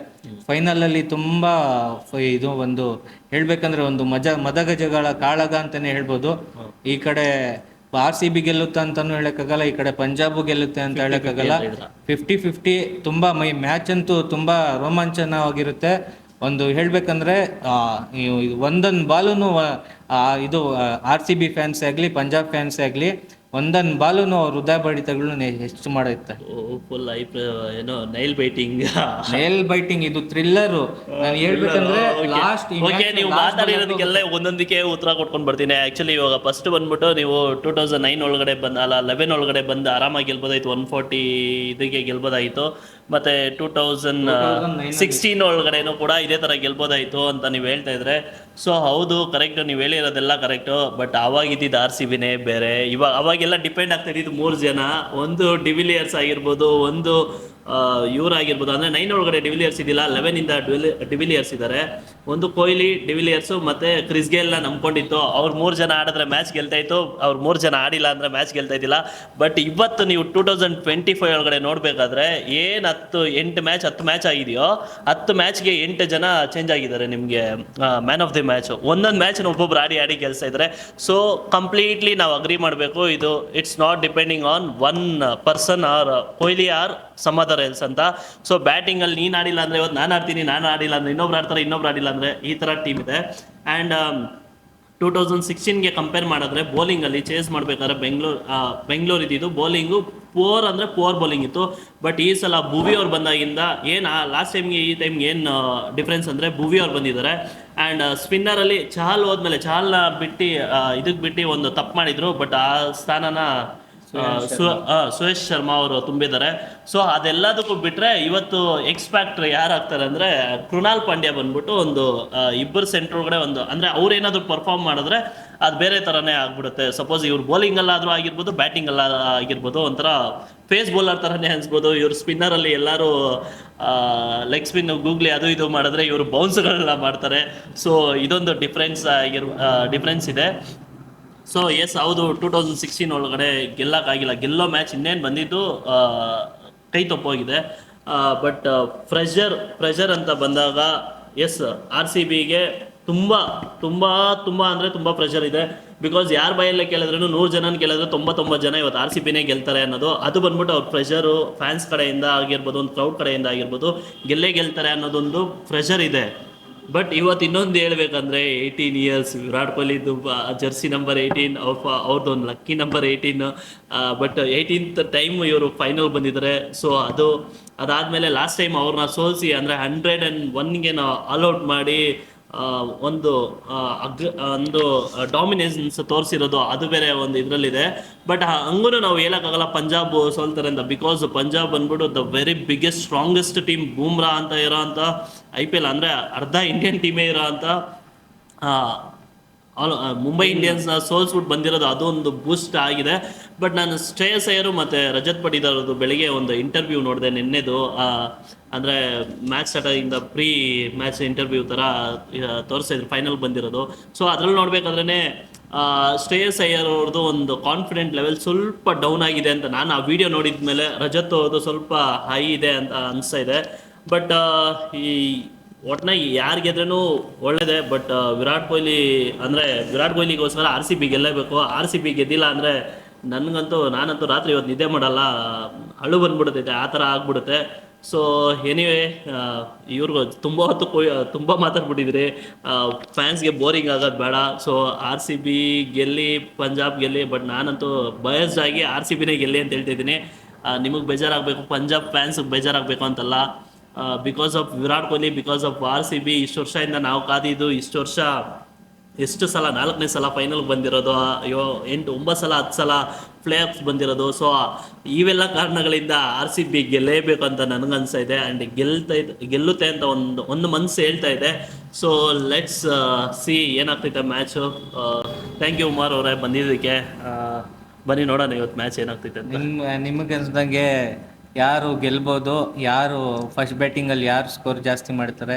ಫೈನಲಲ್ಲಿ. ತುಂಬ ಇದು ಒಂದು ಹೇಳ್ಬೇಕಂದ್ರೆ ಒಂದು ಮದಗಜಗಳ ಕಾಳಗ ಅಂತಾನೆ ಹೇಳ್ಬೋದು. ಈ ಕಡೆ ಆರ್ ಸಿ ಬಿ ಗೆಲ್ಲುತ್ತೆ ಅಂತಾನು ಹೇಳಕ್ಕಾಗಲ್ಲ, ಈ ಕಡೆ ಪಂಜಾಬು ಗೆಲ್ಲುತ್ತೆ ಅಂತ ಹೇಳಕ್ಕಾಗಲ್ಲ. 50-50 ತುಂಬಾ ಮ್ಯಾಚ್ ಅಂತೂ ತುಂಬಾ ರೋಮಾಂಚನವಾಗಿರುತ್ತೆ. ಒಂದು ಹೇಳ್ಬೇಕಂದ್ರೆ ಒಂದೊಂದು ಬಾಲೂನು ಇದು ಆರ್ ಸಿ ಬಿ ಫ್ಯಾನ್ಸ್ ಆಗಲಿ ಪಂಜಾಬ್ ಫ್ಯಾನ್ಸ್ ಆಗಲಿ ಒಂದೊಂದು ಬಾಲೂನು ಅವ್ರ ಹೃದಯ ಬಡಿತಗಳನ್ನ ಹೆಚ್ಚು ಮಾಡುತ್ತೆ. ಫುಲ್ ಏನೋ ನೈಲ್ ಬೈಟಿಂಗ್ ಇದು ಥ್ರಿಲ್ಲರು. ನಾನು ಹೇಳ್ಬೇಕಂದ್ರೆ ಲಾಸ್ಟ್ ನೀವು ಮಾತಾಡಿರೋದಕ್ಕೆಲ್ಲ ಒಂದೊಂದಕ್ಕೆ ಉತ್ತರ ಕೊಟ್ಕೊಂಡು ಬರ್ತೀನಿ. ಆಕ್ಚುಲಿ ಇವಾಗ ಫಸ್ಟ್ ಬಂದ್ಬಿಟ್ಟು ನೀವು 2009 ಒಳಗಡೆ 11 ಒಳಗಡೆ ಬಂದು ಆರಾಮಾಗಿ ಗೆಲ್ಬೋದಾಯ್ತು, 140 ಇದಕ್ಕೆ ಗೆಲ್ಬೋದಾಯಿತು. ಮತ್ತೆ 2016 ಒಳಗಡೆನೂ ಕೂಡ ಇದೇ ಥರ ಗೆಲ್ಬೋದಾಯಿತು ಅಂತ ನೀವು ಹೇಳ್ತಾ ಇದ್ರೆ. ಸೊ ಹೌದು, ಕರೆಕ್ಟ್, ನೀವು ಹೇಳಿರೋದೆಲ್ಲ ಕರೆಕ್ಟು. ಬಟ್ ಅವಾಗಿದ್ದಿದ್ದು ಆರ್ ಸಿ ಬಿನೇ ಬೇರೆ. ಅವಾಗೆಲ್ಲ ಡಿಪೆಂಡ್ ಆಗ್ತಾ ಇದ್ದಿದ್ದು 3 ಜನ. ಒಂದು ಡಿವಿಲಿಯರ್ಸ್ ಆಗಿರ್ಬೋದು, ಒಂದು ಇವರಾಗಿರ್ಬೋದು. ಅಂದರೆ 9 ಒಳಗಡೆ ಡಿವಿಲಿಯರ್ಸ್ ಇದ್ದಿಲ್ಲ, 11ಇಂದ ಡಿವಿಲಿಯರ್ಸ್ ಇದ್ದಾರೆ. ಒಂದು ಕೊಹ್ಲಿ, ಡಿವಿಲಿಯರ್ಸು ಮತ್ತು ಕ್ರಿಸ್ ಗೇಲ್ನ ನಂಬ್ಕೊಂಡಿತ್ತು. ಅವ್ರು 3 ಜನ ಆಡಿದ್ರೆ ಮ್ಯಾಚ್ ಗೆಲ್ತಾ ಇತ್ತು, ಅವ್ರು 3 ಜನ ಆಡಿಲ್ಲ ಅಂದರೆ ಮ್ಯಾಚ್ ಗೆಲ್ತಾ ಇದ್ದಿಲ್ಲ. ಬಟ್ ಇವತ್ತು ನೀವು 2025 ಒಳಗಡೆ ನೋಡಬೇಕಾದ್ರೆ ಏನು 10 ಮ್ಯಾಚ್ ಆಗಿದೆಯೋ 10 ಮ್ಯಾಚ್ಗೆ 8 ಜನ ಚೇಂಜ್ ಆಗಿದ್ದಾರೆ ನಿಮಗೆ ಮ್ಯಾನ್ ಆಫ್ ದಿ ಮ್ಯಾಚ್. ಒಂದೊಂದು ಮ್ಯಾಚ್ನ ಒಬ್ಬೊಬ್ರು ಆಡಿ ಗೆಲ್ಸ್ತಾ ಇದ್ದಾರೆ. ಸೊ ಕಂಪ್ಲೀಟ್ಲಿ ನಾವು ಅಗ್ರಿ ಮಾಡಬೇಕು, ಇದು it's not depending on one person or Kohli or some other else ಅಂತ. ಸೊ ಬ್ಯಾಟಿಂಗಲ್ಲಿ ನೀನು ಆಡಿಲ್ಲ ಅಂದರೆ ಇವತ್ತು ನಾನು ಆಡ್ತೀನಿ, ನಾನು ಆಡಿಲ್ಲ ಅಂದರೆ ಇನ್ನೊಬ್ರು ಆಡ್ತಾರೆ, ಇನ್ನೊಬ್ರು ಆಡಿಲ್ಲ ಅಂದರೆ ಈ ಥರ ಟೀಮ್ ಇದೆ. ಆ್ಯಂಡ್ 2016ಗೆ ಕಂಪೇರ್ ಮಾಡಿದ್ರೆ ಬೌಲಿಂಗಲ್ಲಿ ಚೇಸ್ ಮಾಡಬೇಕಾದ್ರೆ ಬೆಂಗಳೂರು ಇದ್ದಿದ್ದು ಬೌಲಿಂಗು ಪೋರ್ ಬೌಲಿಂಗ್ ಇತ್ತು. ಬಟ್ ಈ ಸಲ ಭುವಿ ಅವ್ರು ಬಂದಾಗಿಂದ ಏನು ಲಾಸ್ಟ್ ಟೈಮ್ಗೆ ಈ ಟೈಮ್ಗೆ ಏನು ಡಿಫ್ರೆನ್ಸ್ ಅಂದರೆ ಭುವಿ ಅವ್ರು ಬಂದಿದ್ದಾರೆ. ಆ್ಯಂಡ್ ಸ್ಪಿನ್ನರಲ್ಲಿ ಚಹಲ್ ಹೋದ್ಮೇಲೆ ಚಹಲ್ನ ಬಿಟ್ಟು ಇದಕ್ಕೆ ಬಿಟ್ಟು ಒಂದು ತಪ್ಪು ಮಾಡಿದರು. ಬಟ್ ಆ ಸ್ಥಾನನ ಸುರೇಶ್ ಶರ್ಮಾ ಅವರು ತುಂಬಿದ್ದಾರೆ. ಸೊ ಅದೆಲ್ಲದಕ್ಕೂ ಬಿಟ್ರೆ ಇವತ್ತು ಎಕ್ಸ್ ಫ್ಯಾಕ್ಟರ್ ಯಾರಾಗ್ತಾರೆ ಅಂದ್ರೆ ಕೃಣಾಲ್ ಪಾಂಡ್ಯ ಬಂದ್ಬಿಟ್ಟು ಒಂದು ಇಬ್ಬರು ಸೆಂಟರ್ ಒಳಗಡೆ ಒಂದು ಅಂದ್ರೆ ಅವ್ರೇನಾದ್ರು ಪರ್ಫಾರ್ಮ್ ಮಾಡಿದ್ರೆ ಅದು ಬೇರೆ ಥರನೇ ಆಗ್ಬಿಡುತ್ತೆ. ಸಪೋಸ್ ಇವ್ರು ಬೌಲಿಂಗ್ ಅಲ್ಲಾದ್ರೂ ಆಗಿರ್ಬೋದು, ಬ್ಯಾಟಿಂಗ್ ಅಲ್ಲ ಆಗಿರ್ಬೋದು, ಒಂಥರ ಫೇಸ್ ಬೌಲರ್ ಥರನೇ ಅನ್ಸ್ಬೋದು. ಇವ್ರು ಸ್ಪಿನ್ನರಲ್ಲಿ ಎಲ್ಲರೂ ಲೆಗ್ ಸ್ಪಿನ್ ಗೂಗ್ಲಿ ಅದು ಇದು ಮಾಡಿದ್ರೆ ಇವರು ಬೌನ್ಸ್ಗಳನ್ನ ಮಾಡ್ತಾರೆ. ಸೊ ಇದೊಂದು ಡಿಫ್ರೆನ್ಸ್ ಇದೆ. ಸೊ ಎಸ್ ಹೌದು, 2016 ಒಳಗಡೆ ಗೆಲ್ಲಕ್ಕಾಗಿಲ್ಲ. ಗೆಲ್ಲೋ ಮ್ಯಾಚ್ ಇನ್ನೇನು ಬಂದಿದ್ದು ಕೈ ತಪ್ಪೋಗಿದೆ. ಬಟ್ ಪ್ರೆಷರ್ ಅಂತ ಬಂದಾಗ ಎಸ್ ಆರ್ ಸಿ ಬಿಗೆ ತುಂಬ ತುಂಬ ತುಂಬ ಅಂದರೆ ತುಂಬ ಪ್ರೆಷರ್ ಇದೆ. ಬಿಕಾಸ್ ಯಾರ ಬಾಯಲ್ಲೇ ಕೇಳಿದ್ರೂ 100 ಜನನ ಕೇಳಿದ್ರೆ 99 ಜನ ಇವತ್ತು ಆರ್ ಸಿ ಬಿನೇ ಗೆಲ್ತಾರೆ ಅನ್ನೋದು. ಅದು ಬಂದ್ಬಿಟ್ಟು ಅವ್ರ ಪ್ರೆಷರು ಫ್ಯಾನ್ಸ್ ಕಡೆಯಿಂದ ಆಗಿರ್ಬೋದು, ಒಂದು ಕ್ರೌಡ್ ಕಡೆಯಿಂದ ಆಗಿರ್ಬೋದು, ಗೆಲ್ತಾರೆ ಅನ್ನೋದೊಂದು ಪ್ರೆಷರ್ ಇದೆ. ಬಟ್ ಇವತ್ತು ಇನ್ನೊಂದು ಹೇಳ್ಬೇಕಂದ್ರೆ 18 ಇಯರ್ಸ್ ವಿರಾಟ್ ಕೊಹ್ಲಿದು ಜರ್ಸಿ ನಂಬರ್ 18 ಅವ್ರದ್ದು ಒಂದು lucky number 18. But 18th time ಇವರು ಫೈನಲ್ ಬಂದಿದ್ದಾರೆ. ಸೊ ಅದಾದಮೇಲೆ ಲಾಸ್ಟ್ ಟೈಮ್ ಅವ್ರನ್ನ ಸೋಲಿಸಿ ಅಂದರೆ 101ಗೆ ನಾವು ಆಲ್ಔಟ್ ಮಾಡಿ ಒಂದು ಡಾಮಿನೇಷನ್ಸ್ ತೋರಿಸಿರೋದು ಅದು ಬೇರೆ ಒಂದು ಇದರಲ್ಲಿದೆ. ಬಟ್ ಹಂಗೂ ನಾವು ಹೇಳೋಕ್ಕಾಗಲ್ಲ ಪಂಜಾಬ್ ಸೋಲ್ತಾರೆ ಅಂತ. ಬಿಕಾಸ್ ಪಂಜಾಬ್ ಬಂದ್ಬಿಟ್ಟು the very biggest strongest team, Bumrah ಅಂತ ಇರೋ ಅಂತ IPL ಅಂದರೆ ಅರ್ಧ ಇಂಡಿಯನ್ ಟೀಮೇ ಇರೋ ಅಂತ ಮುಂಬೈ ಇಂಡಿಯನ್ಸ್ನ ಸೋಲ್ಸ್ಬಿಟ್ಟು ಬಂದಿರೋದು, ಅದೊಂದು ಬೂಸ್ಟ್ ಆಗಿದೆ. ಬಟ್ ನಾನು ಶ್ರೇಯಸ್ ಅಯ್ಯರ್ ಮತ್ತು ರಜತ್ ಪಟಿದಾರದು ಬೆಳಿಗ್ಗೆ ಒಂದು ಇಂಟರ್ವ್ಯೂ ನೋಡಿದೆ ನಿನ್ನೆದು. ಅಂದರೆ ಮ್ಯಾಚ್ ಸ್ಟಾರ್ಟಿಂದ ಪ್ರೀ ಮ್ಯಾಚ್ ಇಂಟರ್ವ್ಯೂ ಥರ ತೋರಿಸಿದ್ರು ಫೈನಲ್ ಬಂದಿರೋದು. ಸೊ ಅದ್ರಲ್ಲಿ ನೋಡ್ಬೇಕಾದ್ರೇ ಶ್ರೇಯಸ್ ಅಯ್ಯರ್ ಅವ್ರದ್ದು ಒಂದು ಕಾನ್ಫಿಡೆಂಟ್ ಲೆವೆಲ್ ಸ್ವಲ್ಪ ಡೌನ್ ಆಗಿದೆ ಅಂತ ನಾನು ಆ ವಿಡಿಯೋ ನೋಡಿದ ಮೇಲೆ. ರಜತ್ ಅವ್ರದ್ದು ಸ್ವಲ್ಪ ಹೈ ಇದೆ ಅಂತ ಅನಿಸ್ತಾ ಇದೆ. ಬಟ್ ಈ ಒಟ್ನಾಗಿ ಯಾರು ಗೆದ್ರೂ ಒಳ್ಳೇದೇ. ಬಟ್ ವಿರಾಟ್ ಕೊಹ್ಲಿಗೋಸ್ಕರ ಆರ್ ಸಿ ಬಿ ಗೆಲ್ಲಬೇಕು. ಆರ್ ಸಿ ಬಿ ಗೆದ್ದಿಲ್ಲ ಅಂದರೆ ನಾನಂತೂ ರಾತ್ರಿ ಇವತ್ತು ನಿದ್ದೆ ಮಾಡಲ್ಲ, ಅಳು ಬಂದ್ಬಿಡುತ್ತೈತೆ, ಆ ಥರ ಆಗ್ಬಿಡುತ್ತೆ. ಸೊ ಎನಿವೇ ಇವ್ರಿಗೂ ತುಂಬ ಮಾತಾಡ್ಬಿಟ್ಟಿದ್ರಿ, ಫ್ಯಾನ್ಸ್ಗೆ ಬೋರಿಂಗ್ ಆಗೋದು ಬೇಡ. ಸೊ ಆರ್ ಸಿ ಬಿ ಗೆಲ್ಲಿ, ಪಂಜಾಬ್ ಗೆಲ್ಲಿ. ಬಟ್ ನಾನಂತೂ ಬಯಸ್ಡ್ ಆಗಿ ಆರ್ ಸಿ ಬಿನೇ ಗೆಲ್ಲಿ ಅಂತ ಹೇಳ್ತಿದ್ದೀನಿ. ನಿಮಗೆ ಬೇಜಾರಾಗಬೇಕು, ಪಂಜಾಬ್ ಫ್ಯಾನ್ಸ್ಗೆ ಬೇಜಾರಾಗಬೇಕು ಅಂತಲ್ಲ. Because of Virat Kohli, because of R C B ಇಷ್ಟು ವರ್ಷದಿಂದ ನಾವು ಕಾದಿದ್ದು, ಇಷ್ಟು ವರ್ಷ ಎಷ್ಟು ಸಲ 4ನೇ ಸಲ ಫೈನಲ್ಗೆ ಬಂದಿರೋದು, 8-9 ಸಲ 10 ಸಲ ಪ್ಲೇ ಆಫ್ಸ್ ಬಂದಿರೋದು. ಸೊ ಇವೆಲ್ಲ ಕಾರಣಗಳಿಂದ ಆರ್ ಸಿ ಬಿ ಗೆಲ್ಲೇಬೇಕು ಅಂತ ನನಗನ್ಸ್ತಾ ಇದೆ. ಆ್ಯಂಡ್ ಗೆಲ್ಲುತ್ತೆ ಅಂತ ಒಂದು ಮನಸ್ಸು ಹೇಳ್ತಾ ಇದೆ. ಸೊ ಲೆಟ್ಸ್ ಸಿ ಏನಾಗ್ತೈತೆ ಮ್ಯಾಚು. ಥ್ಯಾಂಕ್ ಯು ಉಮಾರ್ ಅವರೇ ಬಂದಿದ್ದಕ್ಕೆ. ಬನ್ನಿ ನೋಡೋಣ ಇವತ್ತು ಮ್ಯಾಚ್ ಏನಾಗ್ತೈತೆ ಅಂತ. ನಿಮಗೆ ಅನ್ಸ್ದಂಗೆ ಯಾರು ಗೆಲ್ಬೋದು, ಯಾರು ಫಸ್ಟ್ ಬ್ಯಾಟಿಂಗಲ್ಲಿ ಯಾರು ಸ್ಕೋರ್ ಜಾಸ್ತಿ ಮಾಡ್ತಾರೆ,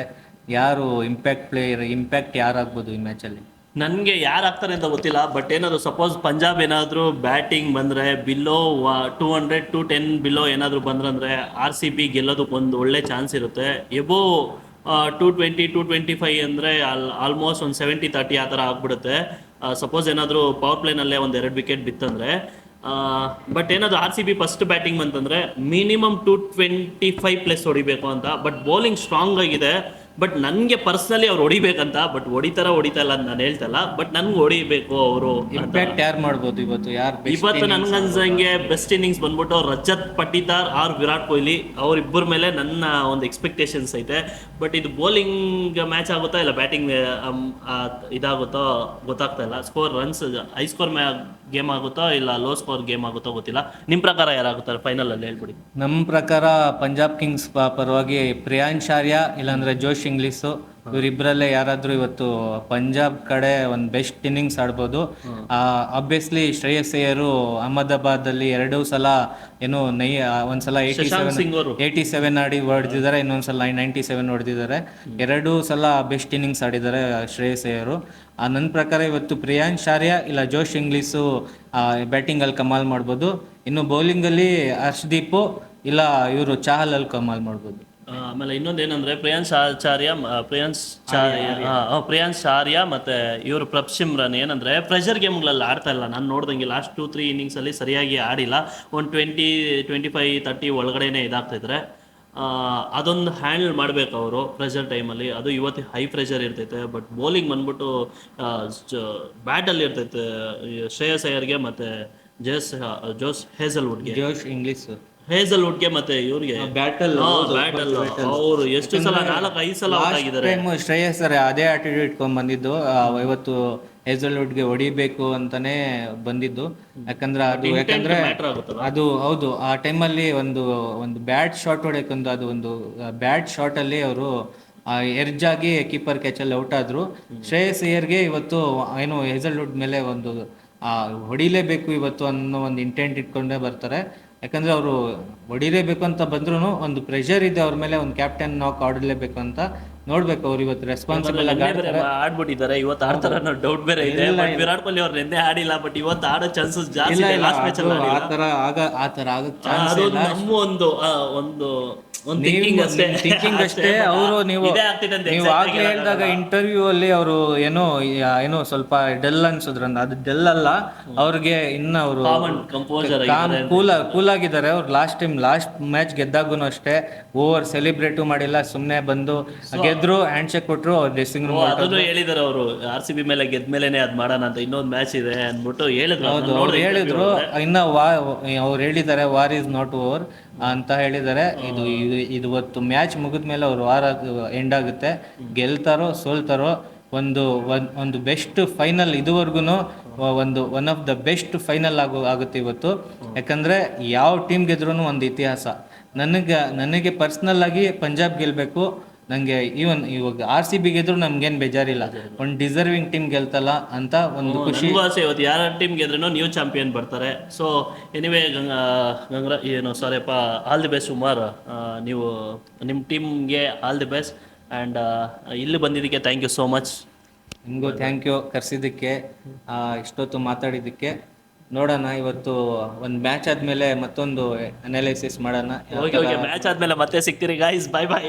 ಯಾರು ಇಂಪ್ಯಾಕ್ಟ್ ಯಾರಾಗ್ಬೋದು ಈ ಮ್ಯಾಚಲ್ಲಿ? ನನಗೆ ಯಾರು ಆಗ್ತಾರೆ ಅಂತ ಗೊತ್ತಿಲ್ಲ. ಬಟ್ ಏನಾದರೂ ಸಪೋಸ್ ಪಂಜಾಬ್ ಏನಾದರೂ ಬ್ಯಾಟಿಂಗ್ ಬಂದರೆ ಬಿಲೋ 200, 210 ಬಿಲೋ ಏನಾದರೂ ಬಂದ್ರಂದರೆ ಆರ್ ಸಿ ಬಿ ಗೆಲ್ಲೋದಕ್ಕೆ ಒಂದು ಒಳ್ಳೆ ಚಾನ್ಸ್ ಇರುತ್ತೆ. ಎಬೋ 220, 225 ಅಂದರೆ ಆಲ್ಮೋಸ್ಟ್ ಒಂದು 70-30 ಆ ಥರ ಆಗ್ಬಿಡುತ್ತೆ. ಸಪೋಸ್ ಏನಾದರೂ ಪವರ್ ಪ್ಲೇನಲ್ಲೇ ಒಂದು 2 ವಿಕೆಟ್ ಬಿತ್ತಂದರೆ. ಬಟ್ ಏನಾದರೂ R C B first batting ಬಂತಂದರೆ ಮಿನಿಮಮ್ 225+ ಹೊಡಿಬೇಕು ಅಂತ. ಬಟ್ ಬೌಲಿಂಗ್ ಸ್ಟ್ರಾಂಗ್ ಆಗಿದೆ. ಬಟ್ ನನಗೆ ಪರ್ಸ್ನಲಿ ಅವ್ರು ಹೊಡಿಬೇಕಂತ. ಬಟ್ ಹೊಡಿತಾ ಇಲ್ಲ ಅಂತ ನಾನು ಹೇಳ್ತಲ್ಲ. ಬಟ್ ನನ್ಗೆ ಹೊಡಿಬೇಕು ಅವರು. ಇಂಪ್ಯಾಕ್ಟ್ ಯಾರು ಮಾಡ್ಬೋದು ಇವತ್ತು ನನ್ಗನ್ಸಂಗೆ ಬೆಸ್ಟ್ ಇನ್ನಿಂಗ್ಸ್ ಬಂದ್ಬಿಟ್ಟು ರಜತ್ ಪಟಿದಾರ್ ಆರ್ ವಿರಾಟ್ ಕೊಹ್ಲಿ ಅವರಿಬ್ಬರ ಮೇಲೆ ನನ್ನ ಒಂದು ಎಕ್ಸ್ಪೆಕ್ಟೇಷನ್ಸ್ ಐತೆ. ಬಟ್ ಇದು ಬೌಲಿಂಗ್ ಮ್ಯಾಚ್ ಆಗುತ್ತಾ ಇಲ್ಲ ಬ್ಯಾಟಿಂಗ್ ಇದಾಗುತ್ತೋ ಗೊತ್ತಾಗ್ತಾ ಇಲ್ಲ. ರನ್ಸ್ ಹೈ ಸ್ಕೋರ್ ಗೇಮ್ ಆಗುತ್ತೋ ಇಲ್ಲ ಲೋ ಸ್ಕೋರ್ ಗೇಮ್ ಆಗುತ್ತೋ ಗೊತ್ತಿಲ್ಲ. ನಿಮ್ಮ ಪ್ರಕಾರ ಯಾರಾಗುತ್ತಾರೆ ಫೈನಲಲ್ಲಿ ಹೇಳ್ಬಿಡಿ. ನಮ್ಮ ಪ್ರಕಾರ ಪಂಜಾಬ್ ಕಿಂಗ್ಸ್ ಪರವಾಗಿ ಪ್ರಿಯಾಂಶ್ ಆರ್ಯ ಇಲ್ಲಾಂದ್ರೆ ಜೋಶ್ ಇಂಗ್ಲಿಸು, ಇವರಿಬ್ಬರಲ್ಲೇ ಯಾರಾದರೂ ಇವತ್ತು ಪಂಜಾಬ್ ಕಡೆ ಒಂದು ಬೆಸ್ಟ್ ಇನ್ನಿಂಗ್ಸ್ ಆಡ್ಬೋದು. ಆಬ್ವಿಯಸ್ಲಿ ಶ್ರೇಯಸ್ ಅಯ್ಯರು ಅಹಮದಾಬಾದಲ್ಲಿ 2 ಸಲ ಒಂದ್ಸಲ 87 ಆಡಿ ಹೊಡೆದಿದ್ದಾರೆ, ಇನ್ನೊಂದ್ಸಲ 97 ಹೊಡೆದಿದ್ದಾರೆ. 2 ಸಲ ಬೆಸ್ಟ್ ಇನ್ನಿಂಗ್ಸ್ ಆಡಿದ್ದಾರೆ ಶ್ರೇಯಸ್ ಅಯ್ಯರು. ನನ್ನ ಪ್ರಕಾರ ಇವತ್ತು ಪ್ರಿಯಾಂಶ್ ಆರ್ಯ ಇಲ್ಲ ಜೋಶ್ ಇಂಗ್ಲಿಸು ಬ್ಯಾಟಿಂಗಲ್ಲಿ ಕಮಾಲ್ ಮಾಡ್ಬೋದು. ಇನ್ನು ಬೌಲಿಂಗಲ್ಲಿ ಹರ್ಷದೀಪು ಇಲ್ಲ ಇವರು ಚಾಹಲಲ್ಲಿ ಕಮಾಲ್ ಮಾಡ್ಬೋದು. ಆಮೇಲೆ ಇನ್ನೊಂದು ಏನಂದ್ರೆ ಪ್ರಿಯಾಂಶ್ ಆರ್ಯ ಮತ್ತೆ ಇವರು ಪ್ರಭ್ಸಿಮ್ರನ್ ಏನಂದ್ರೆ ಪ್ರೆಷರ್ ಗೇಮ್ಗಳಲ್ಲಿ ಆಡ್ತಾ ಇಲ್ಲ. ನಾನು ನೋಡ್ದಂಗೆ ಲಾಸ್ಟ್ 2-3 ಇನ್ನಿಂಗ್ಸಲ್ಲಿ ಸರಿಯಾಗಿ ಆಡಿಲ್ಲ. ಒಂದು 20-25-30 ಒಳಗಡೆನೆ ಇದಾಗ್ತಿದ್ರೆ ಅದೊಂದು ಹ್ಯಾಂಡಲ್ ಮಾಡಬೇಕು ಅವರು ಪ್ರೆಷರ್ ಟೈಮಲ್ಲಿ. ಅದು ಇವತ್ತು ಹೈ ಪ್ರೆಷರ್ ಇರ್ತೈತೆ. ಬಟ್ ಬೌಲಿಂಗ್ ಬಂದ್ಬಿಟ್ಟು ಬ್ಯಾಟಲ್ಲಿ ಇರ್ತೈತೆ ಶ್ರೇಯಸ್ ಅಯ್ಯರ್ಗೆ ಮತ್ತು ಜೋಶ್ ಹೇಸಲ್ವುಡ್ಗೆ. ಜೋಶ್ ಹೇಸಲ್ವುಡ್ಗೆ ಮತ್ತೆ ಇವ್ರಿಗೆ ಬ್ಯಾಟಲ್ ಬ್ಯಾಟಲ್ ಅವರು ಎಷ್ಟು ಸಲ 4-5 ಸಲ ಔಟ್ ಆಗಿದ್ದಾರೆ. ಟೈಮ್ ಶ್ರೇಯಸ್ ಸರ್ ಅದೇ ಆಟಿಟ್ಯೂಡ್ ಇಟ್ಕೊಂಡ್ ಬಂದಿದ್ದು. ಇವತ್ತು ಹೇಸಲ್ವುಡ್ಗೆ ಹೊಡಿಬೇಕು ಅಂತಾನೆ ಬಂದಿದ್ದು. ಯಾಕಂದ್ರೆ ಮ್ಯಾಟರ್ ಆಗುತ್ತಲ್ಲ. ಅದು ಹೌದು, ಆ ಟೈಮಲ್ಲಿ ಒಂದು ಒಂದು ಬ್ಯಾಟ್ ಶಾಟ್ ಹೊಡೆಯಕೊಂದು ಅದು ಒಂದು ಬ್ಯಾಟ್ ಶಾಟ್ ಅಲ್ಲಿ ಅವರು ಎರ್ಜ್ ಆಗಿ ಕೀಪರ್ ಕ್ಯಾಚಲ್ಲಿ ಔಟ್ ಆದ್ರು. ಶ್ರೇಯಸ್ ಅಯ್ಯರ್ಗೆ ಇವತ್ತು ಏನು ಹೇಸಲ್ವುಡ್ ಮೇಲೆ ಒಂದು ಹೊಡಿಲೇಬೇಕು ಇವತ್ತು ಅನ್ನೋ ಒಂದು ಇಂಟೆಂಟ್ ಇಟ್ಕೊಂಡೇ ಬರ್ತಾರೆ. ಯಾಕಂದ್ರೆ ಅವರು ಹೊಡಿಲೇಬೇಕು ಅಂತ ಬಂದ್ರು ಒಂದು ಪ್ರೆಷರ್ ಇದೆ ಅವ್ರ ಮೇಲೆ, ಒಂದು ಕ್ಯಾಪ್ಟನ್ ನಾಕ್ ಆಡಲೇಬೇಕು ಅಂತ. ನೋಡ್ಬೇಕು ಅವ್ರು ಇವತ್ತು ರೆಸ್ಪಾನ್ಸಿಬಲ್ ಆಗಿ ಆಡ್ಬಿಟ್ಟಿದ್ದಾರೆ. ಇವತ್ತು ಆಡ್ತಾರ ಅನ್ನೋ ಡೌಟ್ ಬೇರೆ ಇದೆ. ಬಟ್ ವಿರಾಟ್ ಕೊಹ್ಲಿ ಅವ್ರು ನಿನ್ನೆ ಆಡಿಲ್ಲ, ಬಟ್ ಇವತ್ತು ಆಡೋ ಚಾನ್ಸಸ್ ಜಾಸ್ತಿ ಇದೆ. ಲಾಸ್ಟ್ ಮ್ಯಾಚ್ ಅಲ್ಲಿ ಆತರ ಆಗಕ್ ಚಾನ್ಸ್ ಇಲ್ಲ. ನಮ್ಮ ಒಂದು ಥಿಂಕಿಂಗ್ ಅಷ್ಟೇ. ಅವರು ನೀವು ಆಗ್ಲೇ ಹೇಳಿದಾಗ ಇಂಟರ್ವ್ಯೂ ಅಲ್ಲಿ ಅವರು ಏನೋ ಸ್ವಲ್ಪ ಡೆಲ್ ಅನ್ಸಿದ್ರಂದ, ಅದು ಡೆಲ್ ಅಲ್ಲ, ಅವ್ರಿಗೆ ಇನ್ನ ಅವರು ಕೂಲ್ ಆಗಿದ್ದಾರೆ. ಅವ್ರು ಲಾಸ್ಟ್ ಮ್ಯಾಚ್ ಗೆದ್ದಾಗೂ ಅಷ್ಟೇ ಓವರ್ ಸೆಲಿಬ್ರೇಟ್ ಮಾಡಿಲ್ಲ, ಸುಮ್ನೆ ಬಂದು ಗೆದ್ರು, ಹ್ಯಾಂಡ್ ಶೇಕ್ ಕೊಟ್ರು, ಅವ್ರ ಡ್ರೆಸ್ಸಿಂಗ್ ರೂಮ್ ಅದನ್ನು ಹೇಳಿದಾರೆ ಅವರು. RCB ಮೇಲೆ ಗೆದ್ಮೇಲೆನೆ ಅದ್ ಮಾಡೋಣ ಅಂತ, ಇನ್ನೊಂದು ಮ್ಯಾಚ್ ಇದೆ ಅಂದ್ಬಿಟ್ಟು ಹೇಳಿದ್ರು. ಅವ್ರು ಹೇಳಿದ್ರು, ಇನ್ನ ಅವ್ರು ಹೇಳಿದ್ದಾರೆ ವಾರ್ ಇಸ್ ನಾಟ್ ಓವರ್ ಅಂತ ಹೇಳಿದ್ದಾರೆ. ಇವತ್ತು ಮ್ಯಾಚ್ ಮುಗಿದ್ಮೇಲೆ ಅವ್ರ ವಾರ ಎಂಡ್ ಆಗುತ್ತೆ. ಗೆಲ್ತಾರೋ ಸೋಲ್ತಾರೋ ಒಂದು ಬೆಸ್ಟ್ ಫೈನಲ್, ಇದುವರೆಗೂ one of the best final ಆಗುತ್ತೆ ಇವತ್ತು. ಯಾಕಂದ್ರೆ ಯಾವ ಟೀಮ್ ಗೆದ್ರೂ ಒಂದು ಇತಿಹಾಸ. ನನಗೆ ಪರ್ಸ್ನಲ್ ಆಗಿ ಪಂಜಾಬ್ ಗೆಲ್ಬೇಕು. ನಂಗೆ ಇವಾಗ RCB ಗೆದ್ರು ನಮ್ಗೇನ್ ಬೇಜಾರಿಲ್ಲ, ಒಂದು ಡಿಸರ್ವಿಂಗ್ ಟೀಮ್ ಗೆಲ್ತಲ್ಲ ಅಂತ ಒಂದು ಖುಷಿ. ಇವತ್ತು ಯಾರ ಟೀಮ್ ಗೆದ್ರೂ ನ್ಯೂ ಚಾಂಪಿಯನ್ ಬರ್ತಾರೆ. ಸೊ ಎನಿವೇ ಸಾರಿಯಪ್ಪ, ಆಲ್ ದಿ ಬೆಸ್ಟ್ ಉಮಾರ್. ನೀವು ನಿಮ್ಮ ಟೀಮ್ಗೆ ಆಲ್ ದಿ ಬೆಸ್ಟ್. ಆ್ಯಂಡ್ ಇಲ್ಲಿ ಬಂದಿದ್ದಕ್ಕೆ ಥ್ಯಾಂಕ್ ಯು ಸೋ ಮಚ್. ನಿಮಗೂ ಥ್ಯಾಂಕ್ ಯು ಕರೆಸಿದ್ದಕ್ಕೆ, ಇಷ್ಟೊತ್ತು ಮಾತಾಡಿದ್ದಕ್ಕೆ. ನೋಡೋಣ, ಇವತ್ತು ಒಂದು ಮ್ಯಾಚ್ ಆದಮೇಲೆ ಮತ್ತೊಂದು ಅನಾಲಿಸಿಸ್ ಮಾಡೋಣ. ಮ್ಯಾಚ್ ಆದಮೇಲೆ ಮತ್ತೆ ಸಿಗ್ತೀರಿ ಗಾಯ್ಸ್. Bye bye.